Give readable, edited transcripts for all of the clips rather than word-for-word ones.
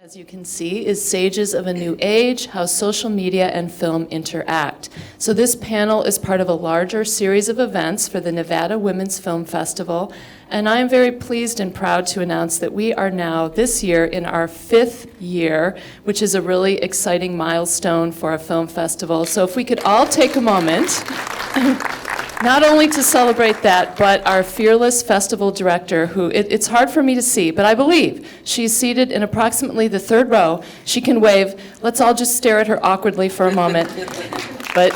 As you can see, is Sages of a New Age, How Social Media and Film Interact. So this panel is part of a larger series of events for the Nevada Women's Film Festival, and I am very pleased and proud to announce that we are now, this year, in our 5th year, which is a really exciting milestone for a film festival. So if we could all take a moment, not only to celebrate that, but our fearless festival director, who it's hard for me to see, but I believe she's seated in approximately the 3rd row. She can wave. Let's all just stare at her awkwardly for a moment. But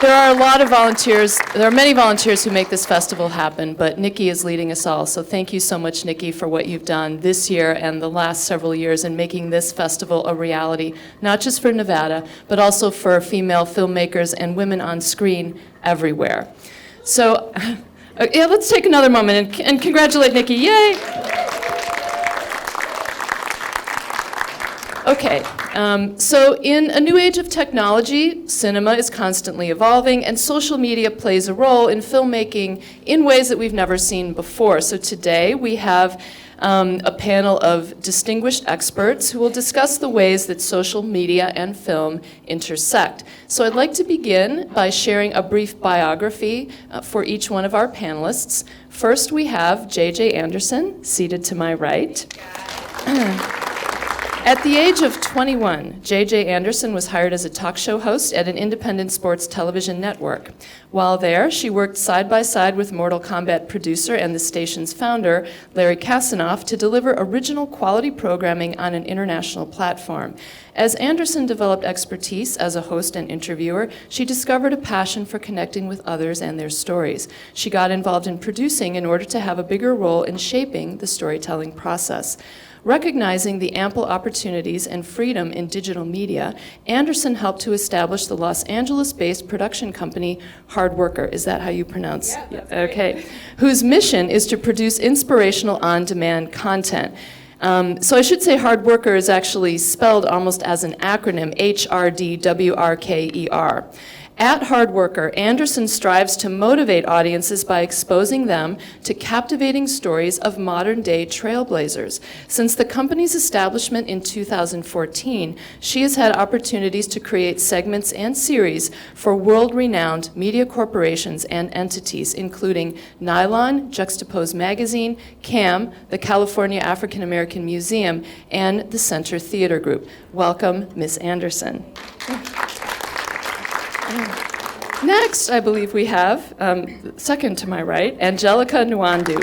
there are a lot of volunteers. There are many volunteers who make this festival happen, but Nikki is leading us all. So thank you so much, Nikki, for what you've done this year and the last several years in making this festival a reality, not just for Nevada, but also for female filmmakers and women on screen everywhere. So yeah, let's take another moment and congratulate Nikki. Yay! Okay, so in a new age of technology, cinema is constantly evolving, and social media plays a role in filmmaking in ways that we've never seen before. So today we have a panel of distinguished experts who will discuss the ways that social media and film intersect. So I'd like to begin by sharing a brief biography for each one of our panelists. First, we have J.J. Anderson, seated to my right. At the age of 21, J.J. Anderson was hired as a talk show host at an independent sports television network. While there, she worked side by side with Mortal Kombat producer and the station's founder, Larry Kasanoff, to deliver original quality programming on an international platform. As Anderson developed expertise as a host and interviewer, she discovered a passion for connecting with others and their stories. She got involved in producing in order to have a bigger role in shaping the storytelling process. Recognizing the ample opportunities and freedom in digital media, Anderson helped to establish the Los Angeles-based production company Hard Worker. Is that how you pronounce? Yeah, okay. Whose mission is to produce inspirational on-demand content. So I should say Hard Worker is actually spelled almost as an acronym, HRDWRKER. At Hard Worker, Anderson strives to motivate audiences by exposing them to captivating stories of modern-day trailblazers. Since the company's establishment in 2014, she has had opportunities to create segments and series for world-renowned media corporations and entities, including Nylon, Juxtapose Magazine, CAM, the California African American Museum, and the Center Theater Group. Welcome, Ms. Anderson. Next, I believe we have, second to my right, Angelica Nwandu.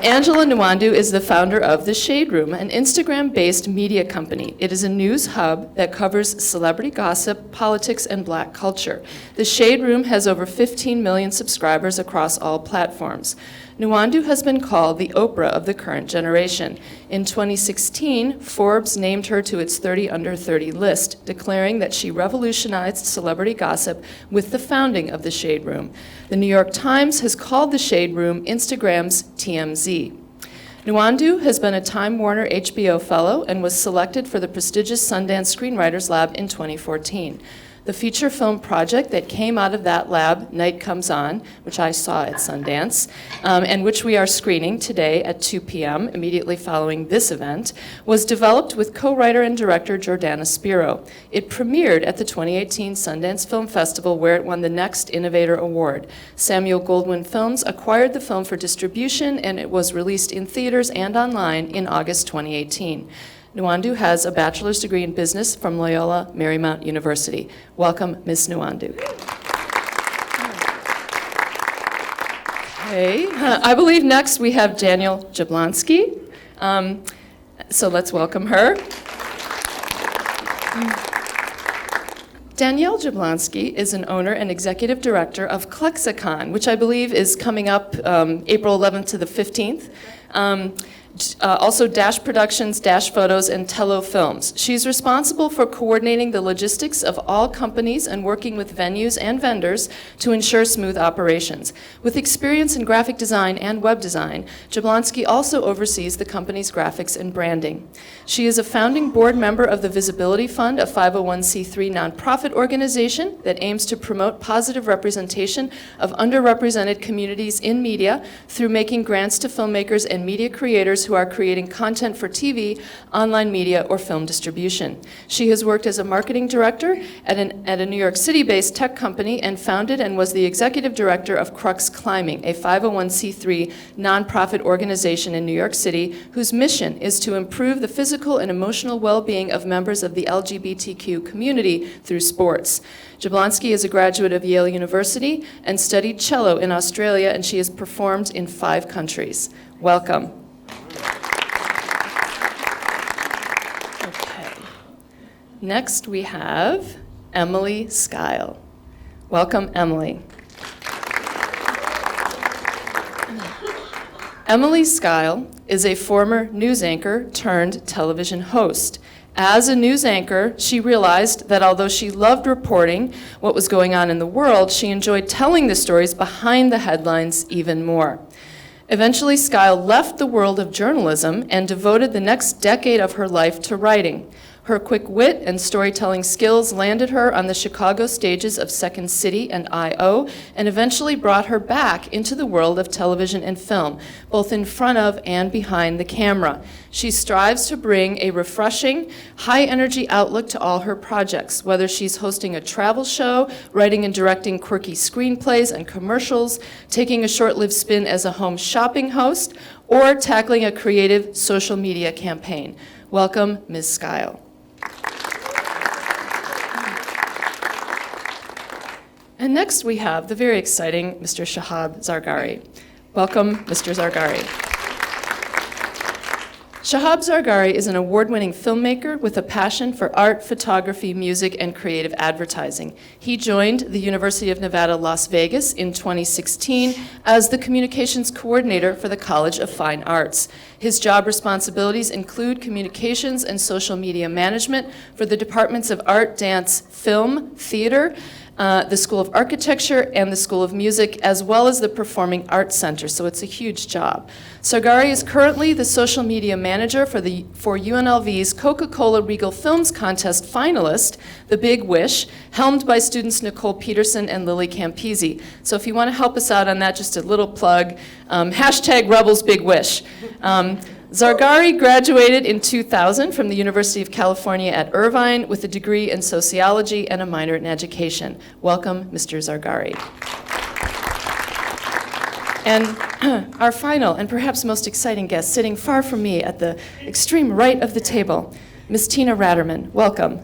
Angela Nwandu is the founder of The Shade Room, an Instagram-based media company. It is a news hub that covers celebrity gossip, politics, and Black culture. The Shade Room has over 15 million subscribers across all platforms. Nwandu has been called the Oprah of the current generation. In 2016, Forbes named her to its 30 Under 30 list, declaring that she revolutionized celebrity gossip with the founding of The Shade Room. The New York Times has called The Shade Room Instagram's TMZ. Nwandu has been a Time Warner HBO Fellow and was selected for the prestigious Sundance Screenwriters Lab in 2014. The feature film project that came out of that lab, Night Comes On, which I saw at Sundance, and which we are screening today at 2 p.m., immediately following this event, was developed with co-writer and director Jordana Spiro. It premiered at the 2018 Sundance Film Festival, where it won the Next Innovator Award. Samuel Goldwyn Films acquired the film for distribution, and it was released in theaters and online in August 2018. Nwandu has a bachelor's degree in business from Loyola Marymount University. Welcome, Ms. Nwandu. Okay, I believe next we have Danielle Jablonski. So let's welcome her. Danielle Jablonski is an owner and executive director of Clexacon, which I believe is coming up April 11th to the 15th. Also Dash Productions, Dash Photos, and Tello Films. She's responsible for coordinating the logistics of all companies and working with venues and vendors to ensure smooth operations. With experience in graphic design and web design, Jablonski also oversees the company's graphics and branding. She is a founding board member of the Visibility Fund, a 501c3 nonprofit organization that aims to promote positive representation of underrepresented communities in media through making grants to filmmakers and media creators those who are creating content for TV, online media, or film distribution. She has worked as a marketing director at a New York City-based tech company and founded and was the executive director of Crux Climbing, a 501c3 nonprofit organization in New York City whose mission is to improve the physical and emotional well-being of members of the LGBTQ community through sports. Jablonski is a graduate of Yale University and studied cello in Australia, and she has performed in 5 countries. Welcome. Okay. Next we have Emily Skyle. Welcome, Emily. Emily Skyle is a former news anchor turned television host. As a news anchor, she realized that although she loved reporting what was going on in the world, she enjoyed telling the stories behind the headlines even more. Eventually, Skyle left the world of journalism and devoted the next decade of her life to writing. Her quick wit and storytelling skills landed her on the Chicago stages of Second City and I.O., and eventually brought her back into the world of television and film, both in front of and behind the camera. She strives to bring a refreshing, high-energy outlook to all her projects, whether she's hosting a travel show, writing and directing quirky screenplays and commercials, taking a short-lived spin as a home shopping host, or tackling a creative social media campaign. Welcome, Ms. Skyle. And next we have the very exciting Mr. Shahab Zargari. Welcome, Mr. Zargari. Shahab Zargari is an award-winning filmmaker with a passion for art, photography, music, and creative advertising. He joined the University of Nevada, Las Vegas in 2016 as the communications coordinator for the College of Fine Arts. His job responsibilities include communications and social media management for the departments of art, dance, film, theater, the School of Architecture, and the School of Music, as well as the Performing Arts Center, so it's a huge job. Zargari is currently the social media manager for UNLV's Coca-Cola Regal Films Contest finalist, The Big Wish, helmed by students Nicole Peterson and Lily Campisi. So if you want to help us out on that, just a little plug, hashtag Rebels Big Wish. Zargari graduated in 2000 from the University of California at Irvine with a degree in sociology and a minor in education. Welcome, Mr. Zargari. And our final and perhaps most exciting guest, sitting far from me at the extreme right of the table, Ms. Tina Ratterman. Welcome.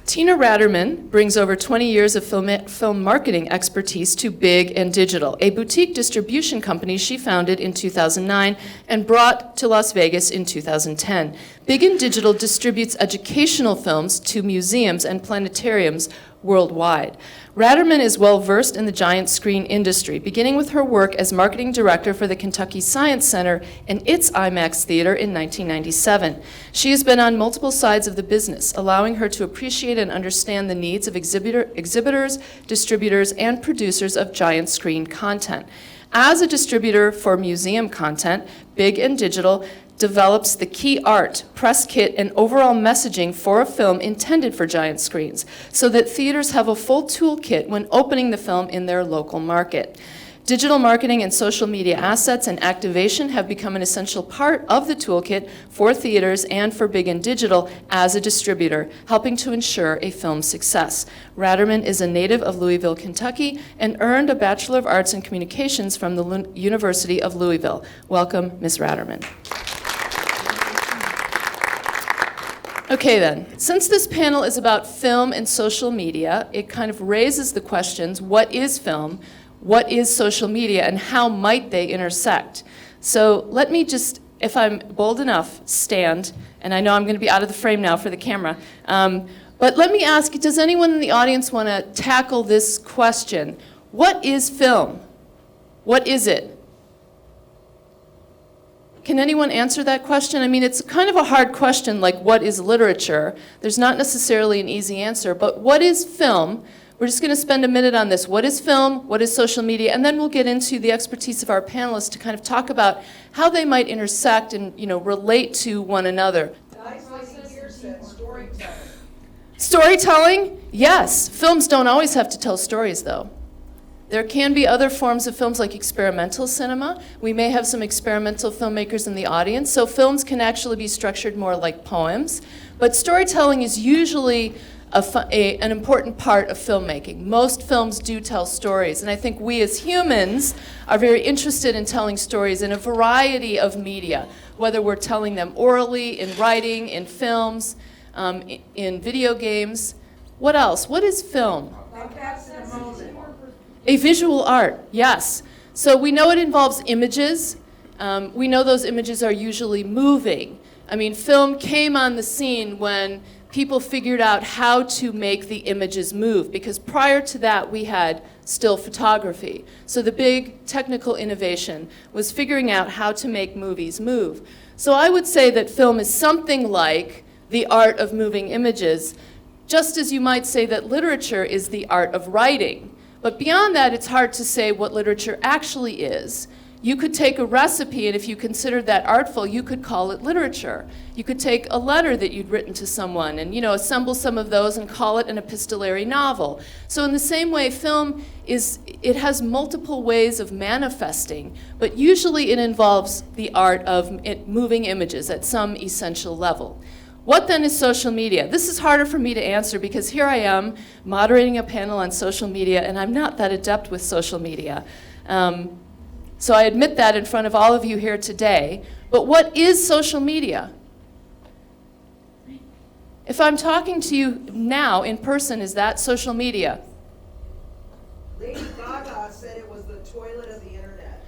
Tina Ratterman brings over 20 years of film marketing expertise to Big and Digital, a boutique distribution company she founded in 2009 and brought to Las Vegas in 2010. Big and Digital distributes educational films to museums and planetariums worldwide. Ratterman is well-versed in the giant screen industry, beginning with her work as marketing director for the Kentucky Science Center and its IMAX theater in 1997. She has been on multiple sides of the business, allowing her to appreciate and understand the needs of exhibitors, distributors, and producers of giant screen content. As a distributor for museum content, Big and Digital develops the key art, press kit, and overall messaging for a film intended for giant screens, so that theaters have a full toolkit when opening the film in their local market. Digital marketing and social media assets and activation have become an essential part of the toolkit for theaters and for Big and Digital as a distributor, helping to ensure a film's success. Ratterman is a native of Louisville, Kentucky, and earned a Bachelor of Arts in Communications from the University of Louisville. Welcome, Ms. Ratterman. Okay then, since this panel is about film and social media, it kind of raises the questions, what is film, what is social media, and how might they intersect? So let me just, if I'm bold enough, stand, and I know I'm going to be out of the frame now for the camera, but let me ask, does anyone in the audience want to tackle this question? What is film? What is it? Can anyone answer that question? I mean, it's kind of a hard question, like what is literature? There's not necessarily an easy answer, but what is film? We're just going to spend a minute on this. What is film? What is social media? And then we'll get into the expertise of our panelists to kind of talk about how they might intersect and, relate to one another. Storytelling? Yes. Films don't always have to tell stories, though. There can be other forms of films like experimental cinema. We may have some experimental filmmakers in the audience, so films can actually be structured more like poems. But storytelling is usually an important part of filmmaking. Most films do tell stories, and I think we as humans are very interested in telling stories in a variety of media, whether we're telling them orally, in writing, in films, in video games. What else? What is film? A visual art, yes. So we know it involves images. We know those images are usually moving. I mean, film came on the scene when people figured out how to make the images move, because prior to that we had still photography. So the big technical innovation was figuring out how to make movies move. So I would say that film is something like the art of moving images, just as you might say that literature is the art of writing. But beyond that, it's hard to say what literature actually is. You could take a recipe, and if you considered that artful, you could call it literature. You could take a letter that you'd written to someone and, assemble some of those and call it an epistolary novel. So in the same way, film it has multiple ways of manifesting, but usually it involves the art of moving images at some essential level. What then is social media? This is harder for me to answer because here I am moderating a panel on social media, and I'm not that adept with social media. So I admit that in front of all of you here today. But what is social media? If I'm talking to you now in person, is that social media? Lady Gaga said it was the toilet of the internet.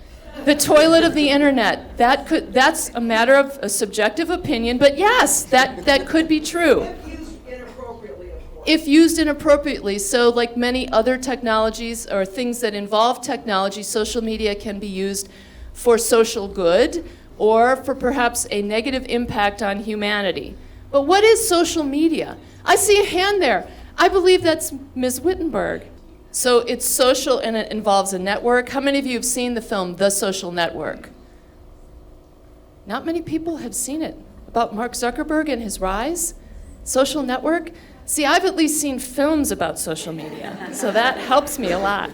The toilet of the internet. That's a matter of a subjective opinion, but yes, that could be true. If used inappropriately, of course. If used inappropriately, so like many other technologies or things that involve technology, social media can be used for social good or for perhaps a negative impact on humanity. But what is social media? I see a hand there. I believe that's Ms. Wittenberg. So it's social and it involves a network. How many of you have seen the film The Social Network? Not many people have seen it. About Mark Zuckerberg and his rise? Social network? See, I've at least seen films about social media, so that helps me a lot.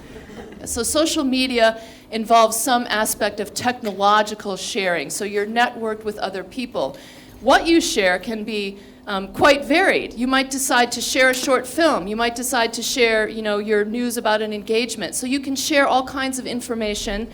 So social media involves some aspect of technological sharing, so you're networked with other people. What you share can be quite varied. You might decide to share a short film. You might decide to share, your news about an engagement. So you can share all kinds of information,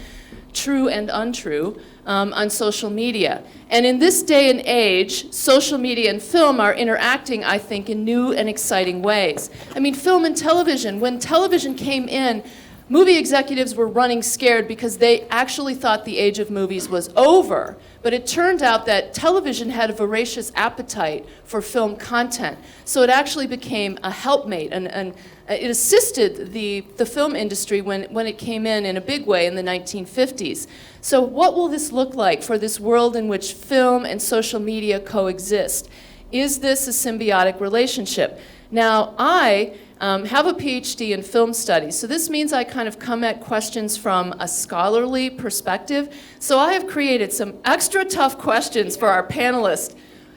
true and untrue, on social media. And in this day and age, social media and film are interacting, I think, in new and exciting ways. I mean, film and television. When television came in, movie executives were running scared because they actually thought the age of movies was over. But it turned out that television had a voracious appetite for film content. So it actually became a helpmate, and it assisted the film industry when it came in a big way in the 1950s. So what will this look like for this world in which film and social media coexist? Is this a symbiotic relationship? Now, I have a PhD in film studies, so this means I kind of come at questions from a scholarly perspective. So I have created some extra tough questions for our panelists,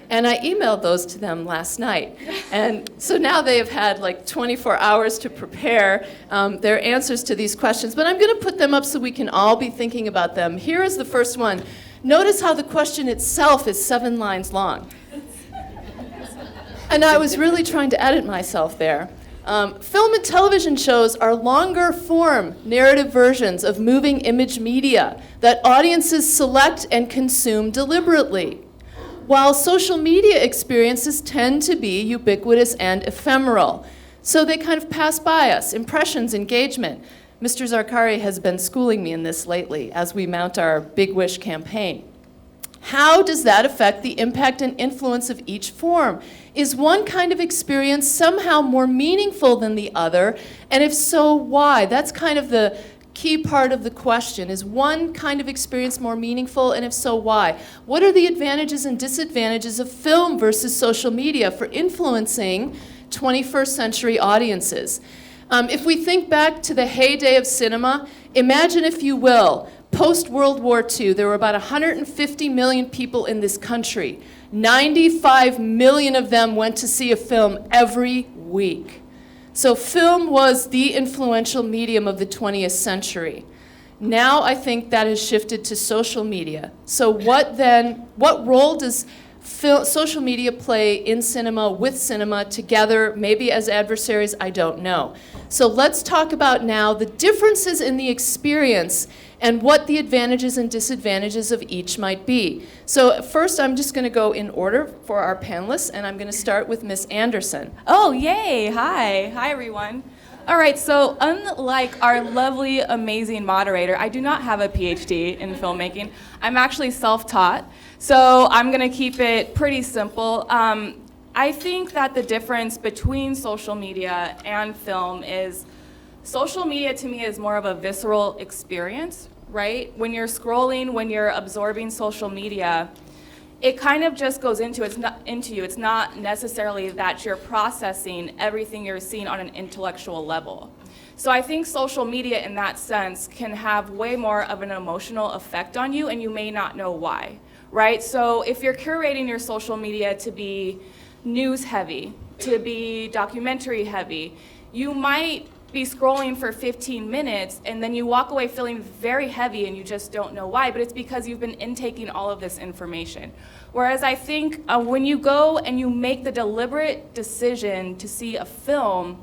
and I emailed those to them last night. And so now they have had like 24 hours to prepare their answers to these questions, but I'm going to put them up so we can all be thinking about them. Here is the first one. Notice how the question itself is 7 lines long. And I was really trying to edit myself there. Film and television shows are longer form narrative versions of moving image media that audiences select and consume deliberately, while social media experiences tend to be ubiquitous and ephemeral. So they kind of pass by us, impressions, engagement. Mr. Zargari has been schooling me in this lately as we mount our Big Wish campaign. How does that affect the impact and influence of each form? Is one kind of experience somehow more meaningful than the other? And if so, why? That's kind of the key part of the question. Is one kind of experience more meaningful? And if so, why? What are the advantages and disadvantages of film versus social media for influencing 21st century audiences? If we think back to the heyday of cinema, imagine, if you will, post-World War II, there were about 150 million people in this country. 95 million of them went to see a film every week. So film was the influential medium of the 20th century. Now I think that has shifted to social media. So what role does social media play in cinema, with cinema, together, maybe as adversaries? I don't know. So let's talk about now the differences in the experience and what the advantages and disadvantages of each might be. So first, I'm just going to go in order for our panelists, and I'm going to start with Miss Anderson. Oh, yay. Hi. Hi, everyone. All right, so unlike our lovely, amazing moderator, I do not have a PhD in filmmaking. I'm actually self-taught, so I'm going to keep it pretty simple. I think that the difference between social media and film is social media to me is more of a visceral experience, right? When you're scrolling, when you're absorbing social media, it kind of just goes into you. It's not necessarily that you're processing everything you're seeing on an intellectual level. So I think social media in that sense can have way more of an emotional effect on you, and you may not know why, right? So if you're curating your social media to be news heavy, to be documentary heavy, you might be scrolling for 15 minutes and then you walk away feeling very heavy and you just don't know why, but it's because you've been intaking all of this information. Whereas I think when you go and you make the deliberate decision to see a film,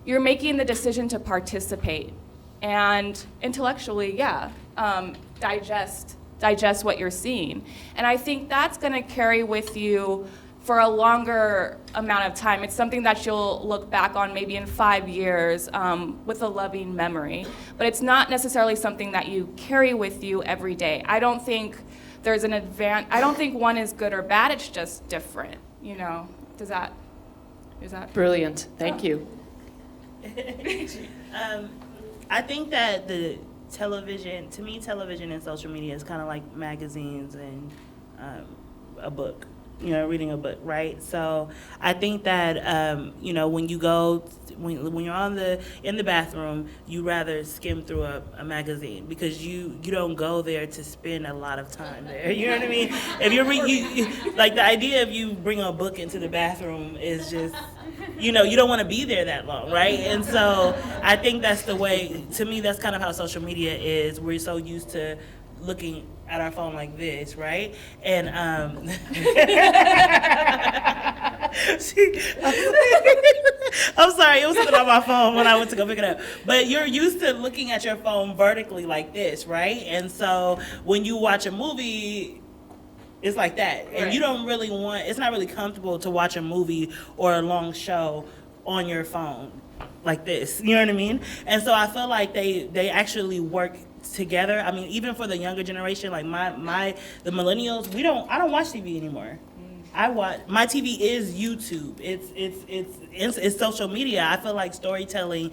you're making the decision to participate and intellectually, digest what you're seeing. And I think that's gonna carry with you for a longer amount of time. It's something that you'll look back on maybe in 5 years with a loving memory. But it's not necessarily something that you carry with you every day. I don't think there's an I don't think one is good or bad, it's just different, you know? Is that? Brilliant, thank you. I think that the television, to me, television and social media is kind of like magazines and a book. Reading a book, right? So I think that when you go, when you're in the bathroom, you rather skim through a magazine because you don't go there to spend a lot of time there. You know what I mean? If you're like the idea of you bringing a book into the bathroom is just, you don't want to be there that long, right? And so I think that's the way. To me, that's kind of how social media is. We're so used to looking at our phone like this, right? And I'm sorry, it was something on my phone when I went to go pick it up. But you're used to looking at your phone vertically like this, right? And so when you watch a movie, it's like that. And you don't really it's not really comfortable to watch a movie or a long show on your phone like this. You know what I mean? And so I feel like they actually work together. I mean, even for the younger generation, like the millennials, I don't watch TV anymore. My TV is YouTube. It's social media. I feel like storytelling,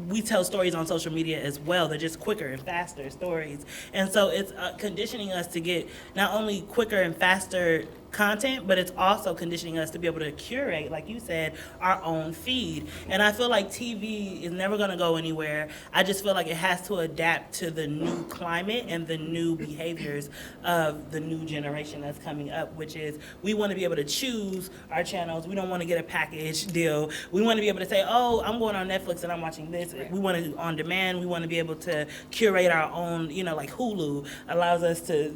we tell stories on social media as well. They're just quicker and faster stories. And so it's conditioning us to get not only quicker and faster content, but it's also conditioning us to be able to curate, like you said, our own feed. And I feel like TV is never going to go anywhere. I just feel like it has to adapt to the new climate and the new behaviors of the new generation that's coming up, which is we want to be able to choose our channels. We don't want to get a package deal. We want to be able to say, oh, I'm going on Netflix and I'm watching this. We want to on demand. We want to be able to curate our own, like Hulu allows us to,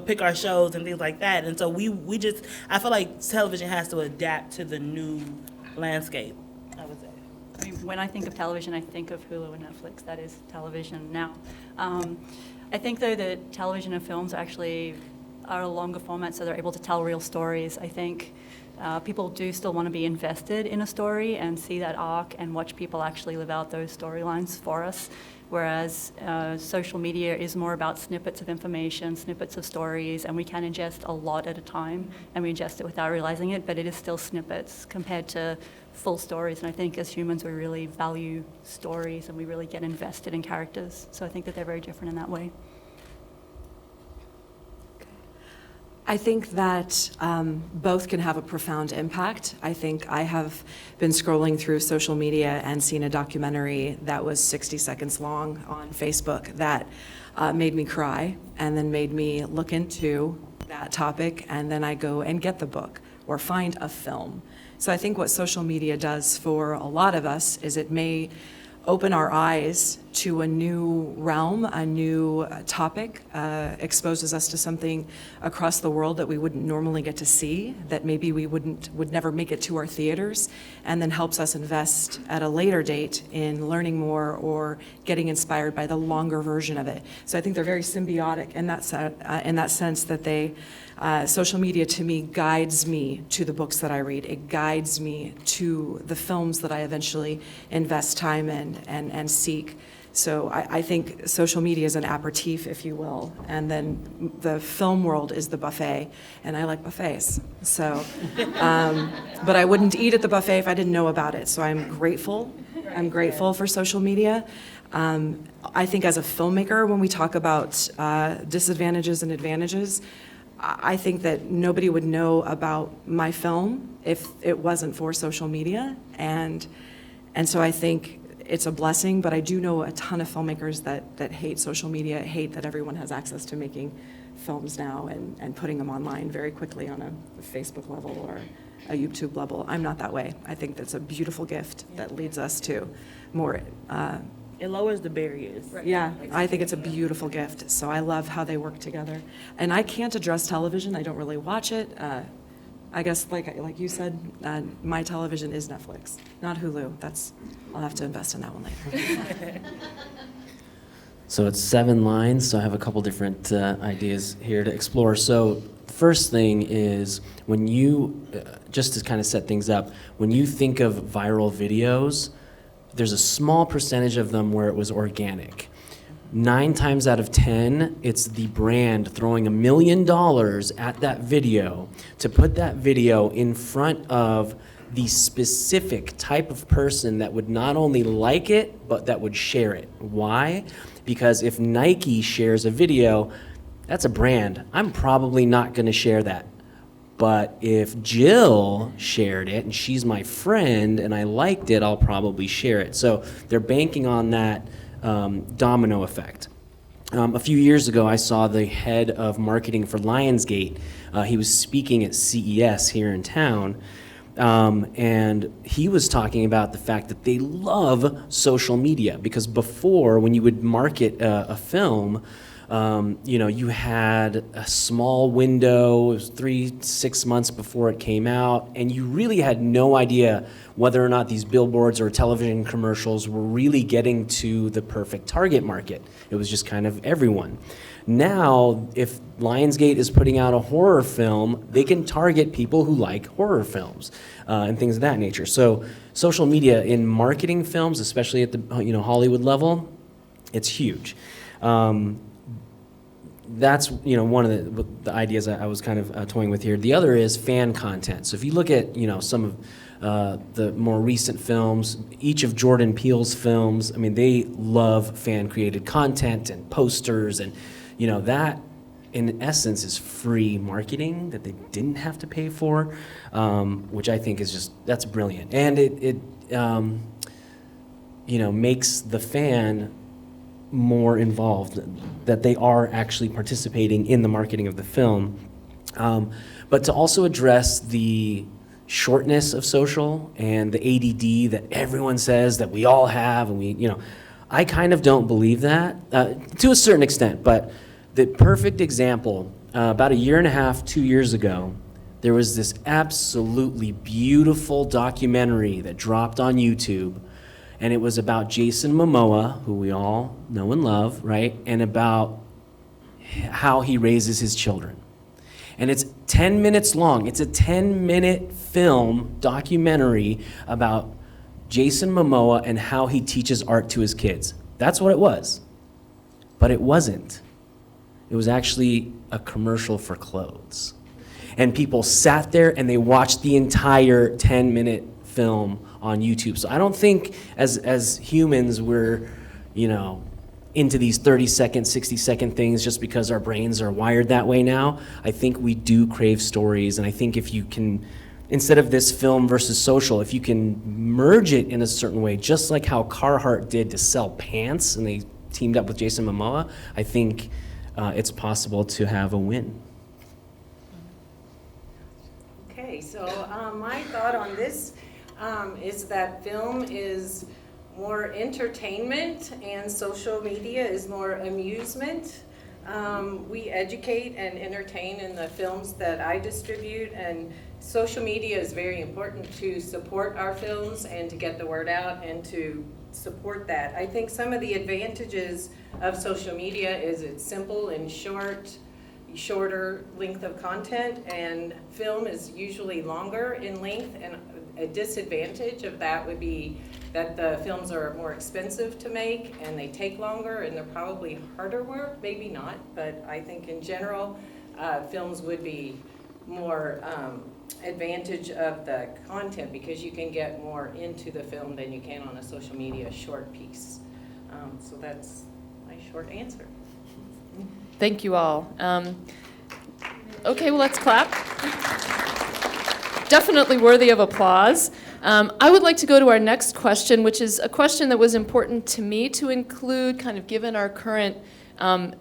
pick our shows and things like that. And so I feel like television has to adapt to the new landscape, I would say. I mean, when I think of television, I think of Hulu and Netflix. That is television now. I think, though, that television and films actually are a longer format, so they're able to tell real stories. I think people do still want to be invested in a story and see that arc and watch people actually live out those storylines for us. Whereas social media is more about snippets of information, snippets of stories, and we can ingest a lot at a time, and we ingest it without realizing it, but it is still snippets compared to full stories. And I think as humans, we really value stories, and we really get invested in characters. So I think that they're very different in that way. I think that both can have a profound impact. I think I have been scrolling through social media and seen a documentary that was 60 seconds long on Facebook that made me cry and then made me look into that topic, and then I go and get the book, or find a film. So I think what social media does for a lot of us is it may open our eyes to a new realm, a new topic, exposes us to something across the world that we wouldn't normally get to see, that maybe we would never make it to our theaters, and then helps us invest at a later date in learning more or getting inspired by the longer version of it. So I think they're very symbiotic in that sense that they, social media to me guides me to the books that I read. It guides me to the films that I eventually invest time in and seek. So I think social media is an aperitif, if you will, and then the film world is the buffet, and I like buffets. So, but I wouldn't eat at the buffet if I didn't know about it. So I'm grateful. I'm grateful for social media. I think as a filmmaker, when we talk about disadvantages and advantages, I think that nobody would know about my film if it wasn't for social media, and so I think it's a blessing, but I do know a ton of filmmakers that hate social media, hate that everyone has access to making films now and putting them online very quickly on a Facebook level or a YouTube level. I'm not that way. I think that's a beautiful gift that leads us to more. It lowers the barriers. Yeah, I think it's a beautiful gift. So I love how they work together. And I can't address television. I don't really watch it. I guess, like you said, my television is Netflix, not Hulu. I'll have to invest in that one later. So it's 7 lines, so I have a couple different ideas here to explore. So the first thing is when you, just to kind of set things up, when you think of viral videos, there's a small percentage of them where it was organic. 9 times out of 10, it's the brand throwing $1 million at that video to put that video in front of the specific type of person that would not only like it, but that would share it. Why? Because if Nike shares a video, that's a brand. I'm probably not gonna share that. But if Jill shared it, and she's my friend, and I liked it, I'll probably share it. So they're banking on that domino effect. A few years ago, I saw the head of marketing for Lionsgate. He was speaking at CES here in town, and he was talking about the fact that they love social media, because before, when you would market a film, you had a small window, it was 3-6 months before it came out, and you really had no idea whether or not these billboards or television commercials were really getting to the perfect target market. It was just kind of everyone. Now, if Lionsgate is putting out a horror film, they can target people who like horror films and things of that nature. So social media in marketing films, especially at the Hollywood level, it's huge. That's one of the ideas I was kind of toying with here. The other is fan content. So if you look at some of the more recent films, each of Jordan Peele's films, I mean, they love fan-created content and posters, and that in essence is free marketing that they didn't have to pay for, which I think is that's brilliant, and it makes the fan more involved, that they are actually participating in the marketing of the film. But to also address the shortness of social and the ADD that everyone says that we all have, and I kind of don't believe that to a certain extent, but the perfect example, about 1.5 years, 2 years ago, there was this absolutely beautiful documentary that dropped on YouTube. And it was about Jason Momoa, who we all know and love, right? And about how he raises his children. And it's 10 minutes long. It's a 10-minute film documentary about Jason Momoa and how he teaches art to his kids. That's what it was. But it wasn't. It was actually a commercial for clothes. And people sat there and they watched the entire 10-minute film on YouTube. So I don't think as humans we're, into these 30-second, 60-second things just because our brains are wired that way now. I think we do crave stories, and I think if you can, instead of this film versus social, if you can merge it in a certain way, just like how Carhartt did to sell pants, and they teamed up with Jason Momoa, I think it's possible to have a win. Okay, so So my thought on this is that film is more entertainment and social media is more amusement. We educate and entertain in the films that I distribute, and social media is very important to support our films and to get the word out and to support that. I think some of the advantages of social media is it's simple and shorter length of content, and film is usually longer in length, and a disadvantage of that would be that the films are more expensive to make and they take longer and they're probably harder work, maybe not, but I think in general films would be more advantage of the content because you can get more into the film than you can on a social media short piece. So that's my short answer. Thank you all. Okay, well, let's clap. Definitely worthy of applause. I would like to go to our next question, which is a question that was important to me to include, kind of given our current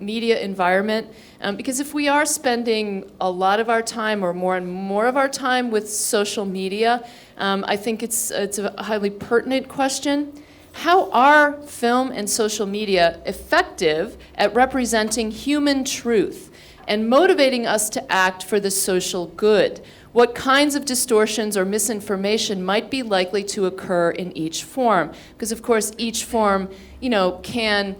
media environment, because if we are spending a lot of our time or more and more of our time with social media, I think it's a highly pertinent question. How are film and social media effective at representing human truth and motivating us to act for the social good? What kinds of distortions or misinformation might be likely to occur in each form? Because of course each form, can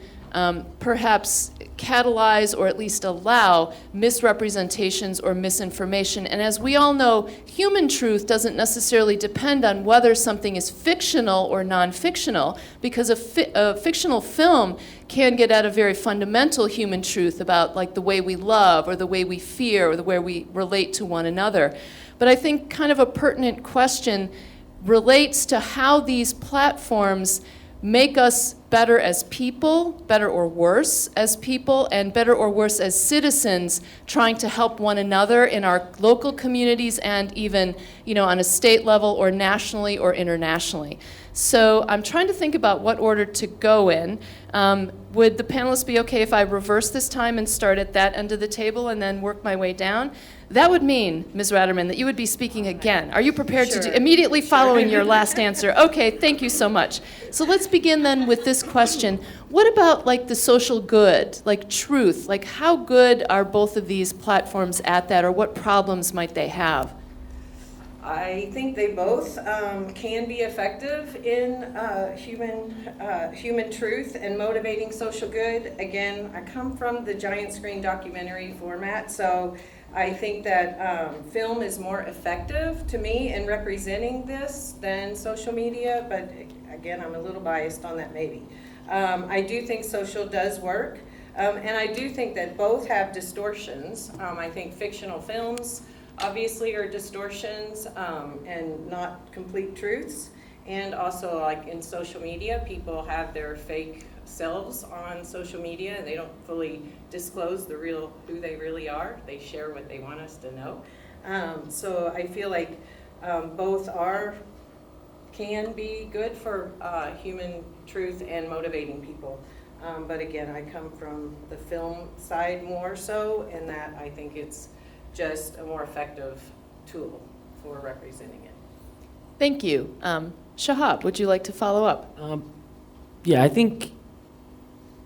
perhaps catalyze or at least allow misrepresentations or misinformation. And as we all know, human truth doesn't necessarily depend on whether something is fictional or non-fictional, because a fictional film can get at a very fundamental human truth about like the way we love or the way we fear or the way we relate to one another. But I think kind of a pertinent question relates to how these platforms make us better as people, better or worse as people, and better or worse as citizens trying to help one another in our local communities and even, on a state level or nationally or internationally. So I'm trying to think about what order to go in. Would the panelists be okay if I reverse this time and start at that end of the table and then work my way down? That would mean, Ms. Ratterman, that you would be speaking again. Are you prepared to do immediately following your last answer? Okay, thank you so much. So let's begin then with this question. What about like the social good, like truth? Like how good are both of these platforms at that, or what problems might they have? I think they both can be effective in human truth and motivating social good. Again, I come from the giant screen documentary format, so I think that film is more effective to me in representing this than social media, but again, I'm a little biased on that maybe. I do think social does work, and I do think that both have distortions. I think fictional films obviously are distortions and not complete truths, and also like in social media, people have their fake selves on social media and they don't fully disclose who they really are. They share what they want us to know. So I feel like both can be good for human truth and motivating people. But again, I come from the film side more so, in that I think it's just a more effective tool for representing it. Thank you. Shahab, would you like to follow up? Yeah, I think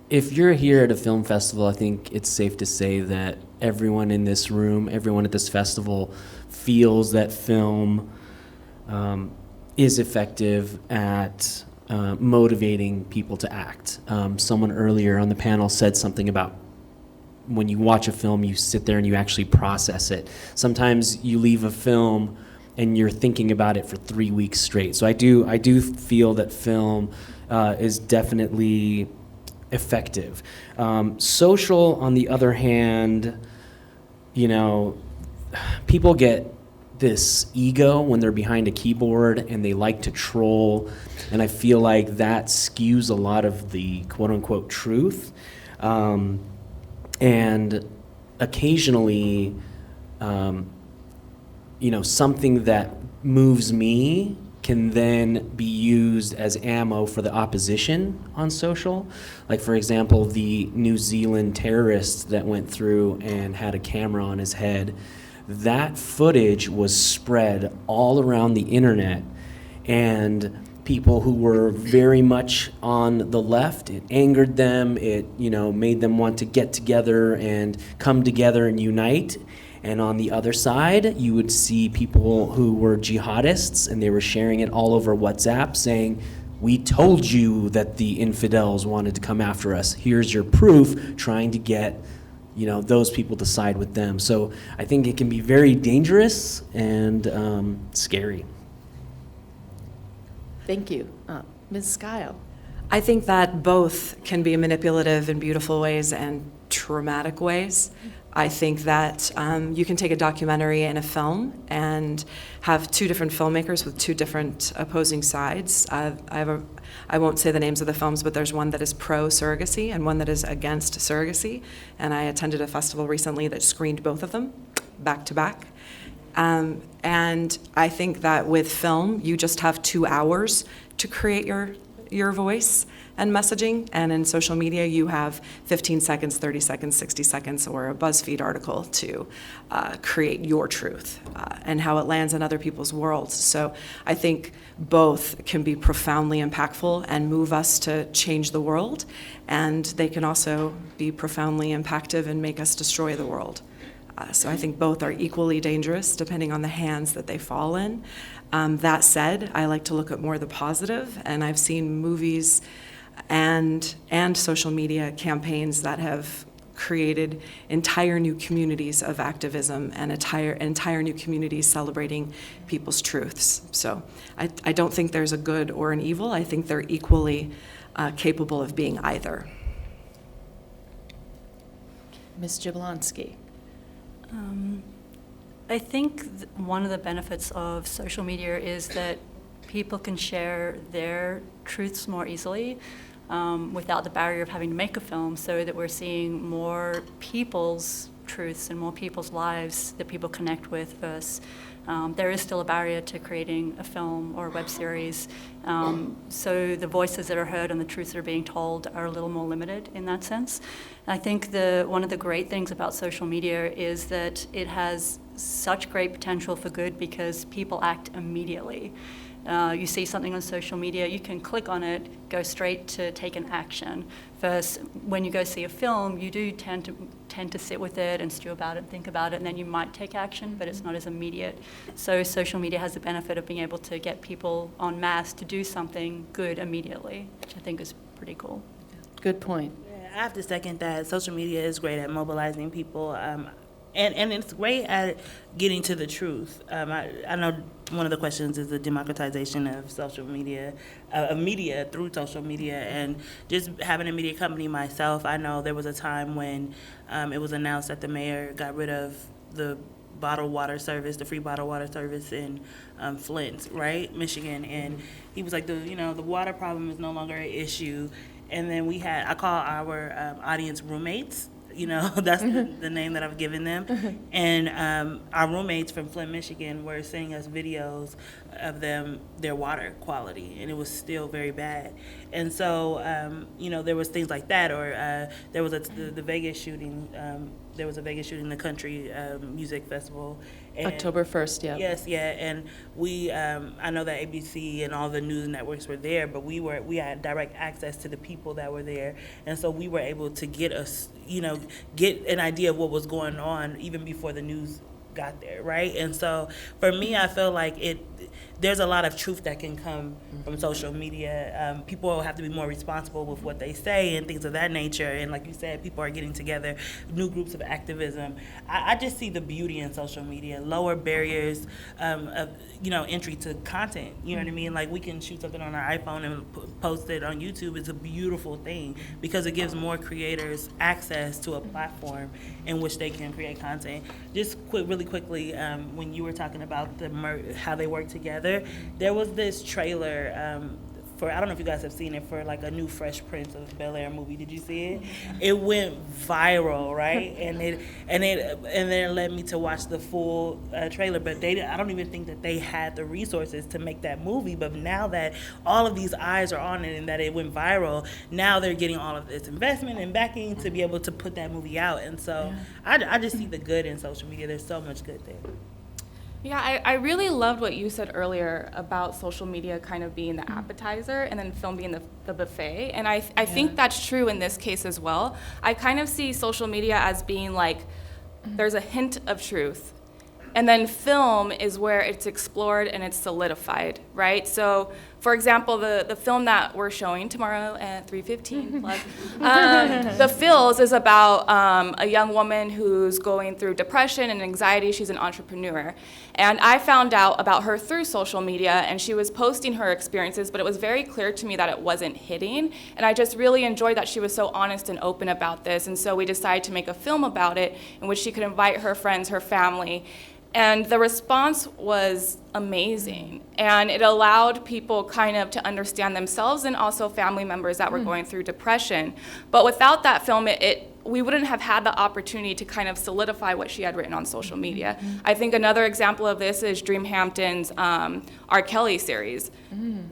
if you're here at a film festival, I think it's safe to say that everyone in this room, everyone at this festival feels that film is effective at motivating people to act. Someone earlier on the panel said something about when you watch a film, you sit there and you actually process it. Sometimes you leave a film and you're thinking about it for 3 weeks straight. So I do feel that film is definitely effective. Social, on the other hand, people get this ego when they're behind a keyboard and they like to troll, and I feel like that skews a lot of the quote-unquote truth. And occasionally, something that moves me can then be used as ammo for the opposition on social. Like, for example, the New Zealand terrorist that went through and had a camera on his head. that footage was spread all around the internet, and people who were very much on the left, it angered them, it made them want to get together and come together and unite. And on the other side, you would see people who were jihadists, and they were sharing it all over WhatsApp saying, we told you that the infidels wanted to come after us. Here's your proof, trying to get those people to side with them. So I think it can be very dangerous and scary. Thank you. Ms. Skyle. I think that both can be manipulative in beautiful ways and traumatic ways. I think that you can take a documentary and a film and have two different filmmakers with two different opposing sides. I won't say the names of the films, but there's one that is pro-surrogacy and one that is against surrogacy. And I attended a festival recently that screened both of them back to back. And I think that with film, you just have 2 hours to create your voice and messaging, and in social media you have 15 seconds, 30 seconds, 60 seconds, or a BuzzFeed article to create your truth and how it lands in other people's worlds. So I think both can be profoundly impactful and move us to change the world, and they can also be profoundly impactful and make us destroy the world. So I think both are equally dangerous depending on the hands that they fall in. That said, I like to look at more the positive, and I've seen movies and social media campaigns that have created entire new communities of activism and entire new communities celebrating people's truths. So I don't think there's a good or an evil. I think they're equally capable of being either. Ms. Jablonski. I think one of the benefits of social media is that people can share their truths more easily without the barrier of having to make a film, so that we're seeing more people's truths and more people's lives that people connect with versus there is still a barrier to creating a film or a web series. So the voices that are heard and the truths that are being told are a little more limited in that sense. I think one of the great things about social media is that it has such great potential for good because people act immediately. You see something on social media, you can click on it, go straight to take an action. Versus when you go see a film, you do tend to sit with it and stew about it and think about it, and then you might take action, but it's not as immediate. So social media has the benefit of being able to get people en masse to do something good immediately, which I think is pretty cool. Good point. I have to second that. Social media is great at mobilizing people, and it's great at getting to the truth. I know one of the questions is the democratization of social media, of media through social media, and just having a media company myself, I know there was a time when it was announced that the mayor got rid of the bottled water service, the free bottled water service in Flint, right, Michigan, and he was like, the water problem is no longer an issue. And then I call our audience roommates, that's the name that I've given them. And our roommates from Flint, Michigan were sending us videos of their water quality, and it was still very bad. And so, there was things like that, or there was the Vegas shooting. There was a Vegas shooting, the country music festival. And October 1st, yeah. Yes, yeah, and we, I know that ABC and all the news networks were there, but we had direct access to the people that were there, and so we were able to get an idea of what was going on even before the news got there, right? And so for me, I feel like there's a lot of truth that can come from social media. People have to be more responsible with what they say and things of that nature. And like you said, people are getting together, new groups of activism. I just see the beauty in social media, lower barriers of entry to content. You know what I mean? Like we can shoot something on our iPhone and post it on YouTube. It's a beautiful thing because it gives more creators access to a platform in which they can create content. Just really quickly, when you were talking about how they work together, there was this trailer for, I don't know if you guys have seen it, for like a new Fresh Prince of Bel-Air movie. Did you see it? It went viral, right? and then it led me to watch the full trailer. But I don't even think that they had the resources to make that movie. But now that all of these eyes are on it and that it went viral, now they're getting all of this investment and backing to be able to put that movie out. And so I just see the good in social media. There's so much good there. Yeah, I really loved what you said earlier about social media kind of being the appetizer and then film being the buffet. And I think that's true in this case as well. I kind of see social media as being like there's a hint of truth. And then film is where it's explored and it's solidified, right? So, for example, the film that we're showing tomorrow at 3:15 plug, The Fills is about a young woman who's going through depression and anxiety. She's an entrepreneur. And I found out about her through social media, and she was posting her experiences, but it was very clear to me that it wasn't hitting. And I just really enjoyed that she was so honest and open about this. And so we decided to make a film about it in which she could invite her friends, her family. And the response was amazing. And it allowed people kind of to understand themselves and also family members that were going through depression. But without that film, we wouldn't have had the opportunity to kind of solidify what she had written on social media. I think another example of this is Dreamhampton's R. Kelly series.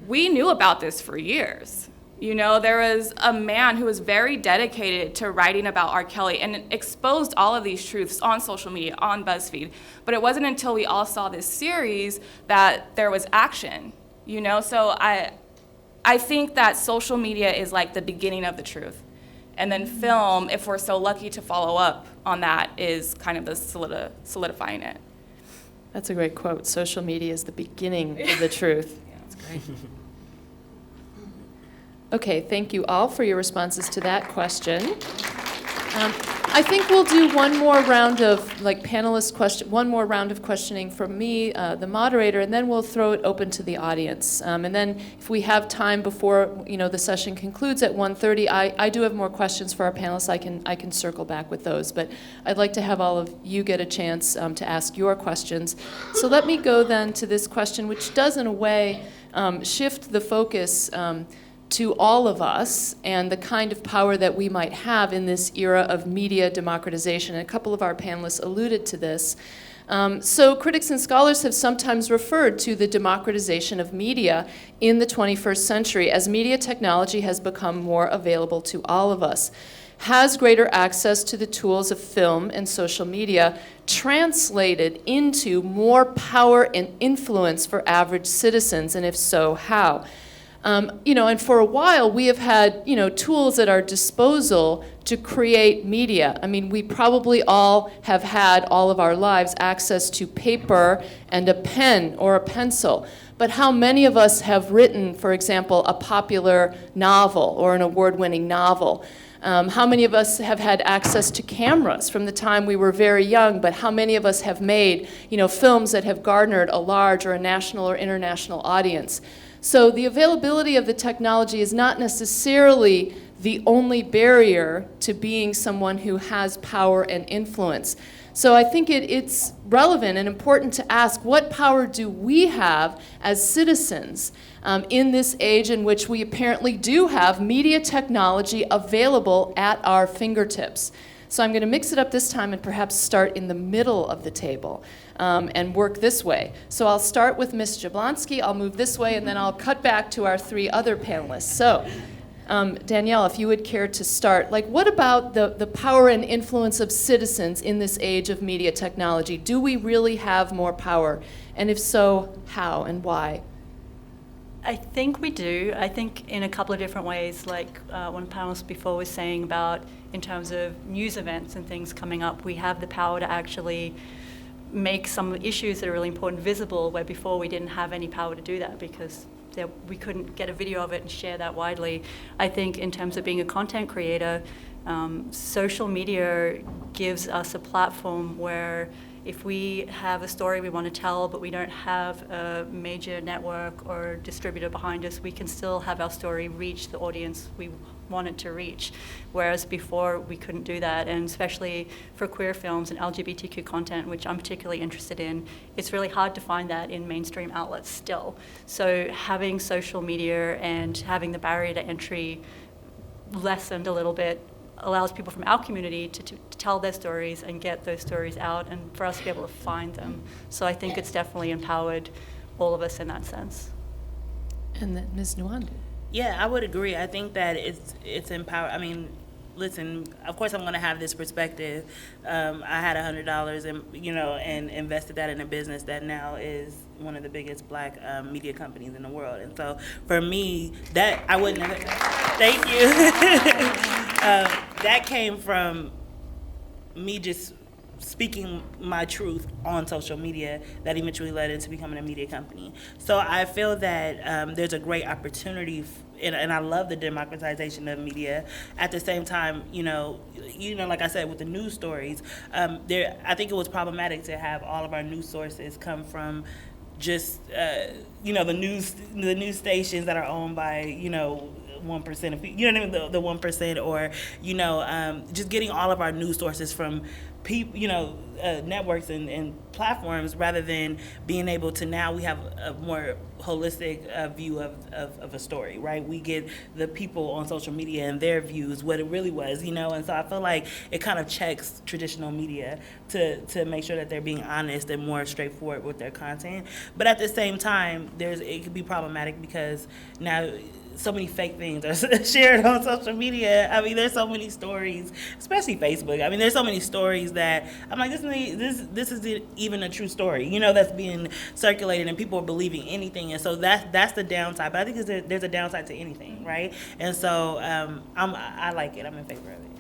We knew about this for years. You know, there was a man who was very dedicated to writing about R. Kelly and exposed all of these truths on social media, on BuzzFeed. But it wasn't until we all saw this series that there was action, you know? So I think that social media is like the beginning of the truth. And then film, if we're so lucky to follow up on that, is kind of the solidifying it. That's a great quote. Social media is the beginning of the truth. Yeah, that's great. Okay, thank you all for your responses to that question. I think we'll do one more round of one more round of questioning from me, the moderator, and then we'll throw it open to the audience. And then if we have time before the session concludes at 1:30, I do have more questions for our panelists. I can circle back with those, but I'd like to have all of you get a chance to ask your questions. So let me go then to this question, which does in a way shift the focus to all of us and the kind of power that we might have in this era of media democratization. And a couple of our panelists alluded to this. So critics and scholars have sometimes referred to the democratization of media in the 21st century as media technology has become more available to all of us. Has greater access to the tools of film and social media translated into more power and influence for average citizens, and if so, how? And for a while, we have had, tools at our disposal to create media. I mean, we probably all have had all of our lives access to paper and a pen or a pencil. But how many of us have written, for example, a popular novel or an award-winning novel? How many of us have had access to cameras from the time we were very young, but how many of us have made, films that have garnered a large or a national or international audience? So the availability of the technology is not necessarily the only barrier to being someone who has power and influence. So I think it's relevant and important to ask, what power do we have as citizens in this age in which we apparently do have media technology available at our fingertips? So I'm going to mix it up this time and perhaps start in the middle of the table and work this way. So I'll start with Ms. Jablonski, I'll move this way, and then I'll cut back to our three other panelists. So Danielle, if you would care to start, what about the power and influence of citizens in this age of media technology? Do we really have more power? And if so, how and why? I think we do. I think in a couple of different ways, like one panelist before was saying about in terms of news events and things coming up, we have the power to actually make some issues that are really important visible, where before we didn't have any power to do that because we couldn't get a video of it and share that widely. I think in terms of being a content creator, social media gives us a platform where if we have a story we want to tell, but we don't have a major network or distributor behind us, we can still have our story reach the audience we want it to reach. Whereas before, we couldn't do that. And especially for queer films and LGBTQ content, which I'm particularly interested in, it's really hard to find that in mainstream outlets still. So having social media and having the barrier to entry lessened a little bit allows people from our community to tell their stories and get those stories out, and for us to be able to find them. So I think it's definitely empowered all of us in that sense. And then Ms. Nwandu. Yeah, I would agree. I think that it's empowered. I mean, listen, of course I'm going to have this perspective. I had $100 and invested that in a business that now is one of the biggest black media companies in the world. And so for me, that I wouldn't have, thank you. That came from me just speaking my truth on social media that eventually led into becoming a media company. So I feel that there's a great opportunity and I love the democratization of media. At the same time, like I said, with the news stories, I think it was problematic to have all of our news sources come from just the news stations that are owned by 1% of people, the 1%, or just getting all of our news sources from people, networks and platforms, rather than being able to, now we have a more holistic view of a story, right? We get the people on social media and their views, what it really was, and so I feel like it kind of checks traditional media to make sure that they're being honest and more straightforward with their content. But at the same time, it could be problematic because now so many fake things are shared on social media. I mean, there's so many stories, especially Facebook. I mean, there's so many stories that I'm like, this isn't even a true story, that's being circulated, and people are believing anything. And so that's the downside. But I think there's a downside to anything, right? And so I like it. I'm in favor of it.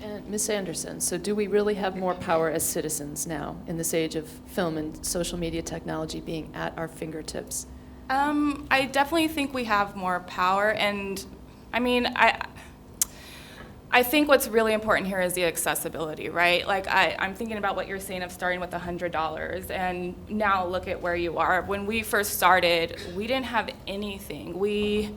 And Ms. Anderson, so do we really have more power as citizens now in this age of film and social media technology being at our fingertips? I definitely think we have more power, and I mean, I think what's really important here is the accessibility, right? Like, I'm thinking about what you're saying of starting with $100, and now look at where you are. When we first started, we didn't have anything. We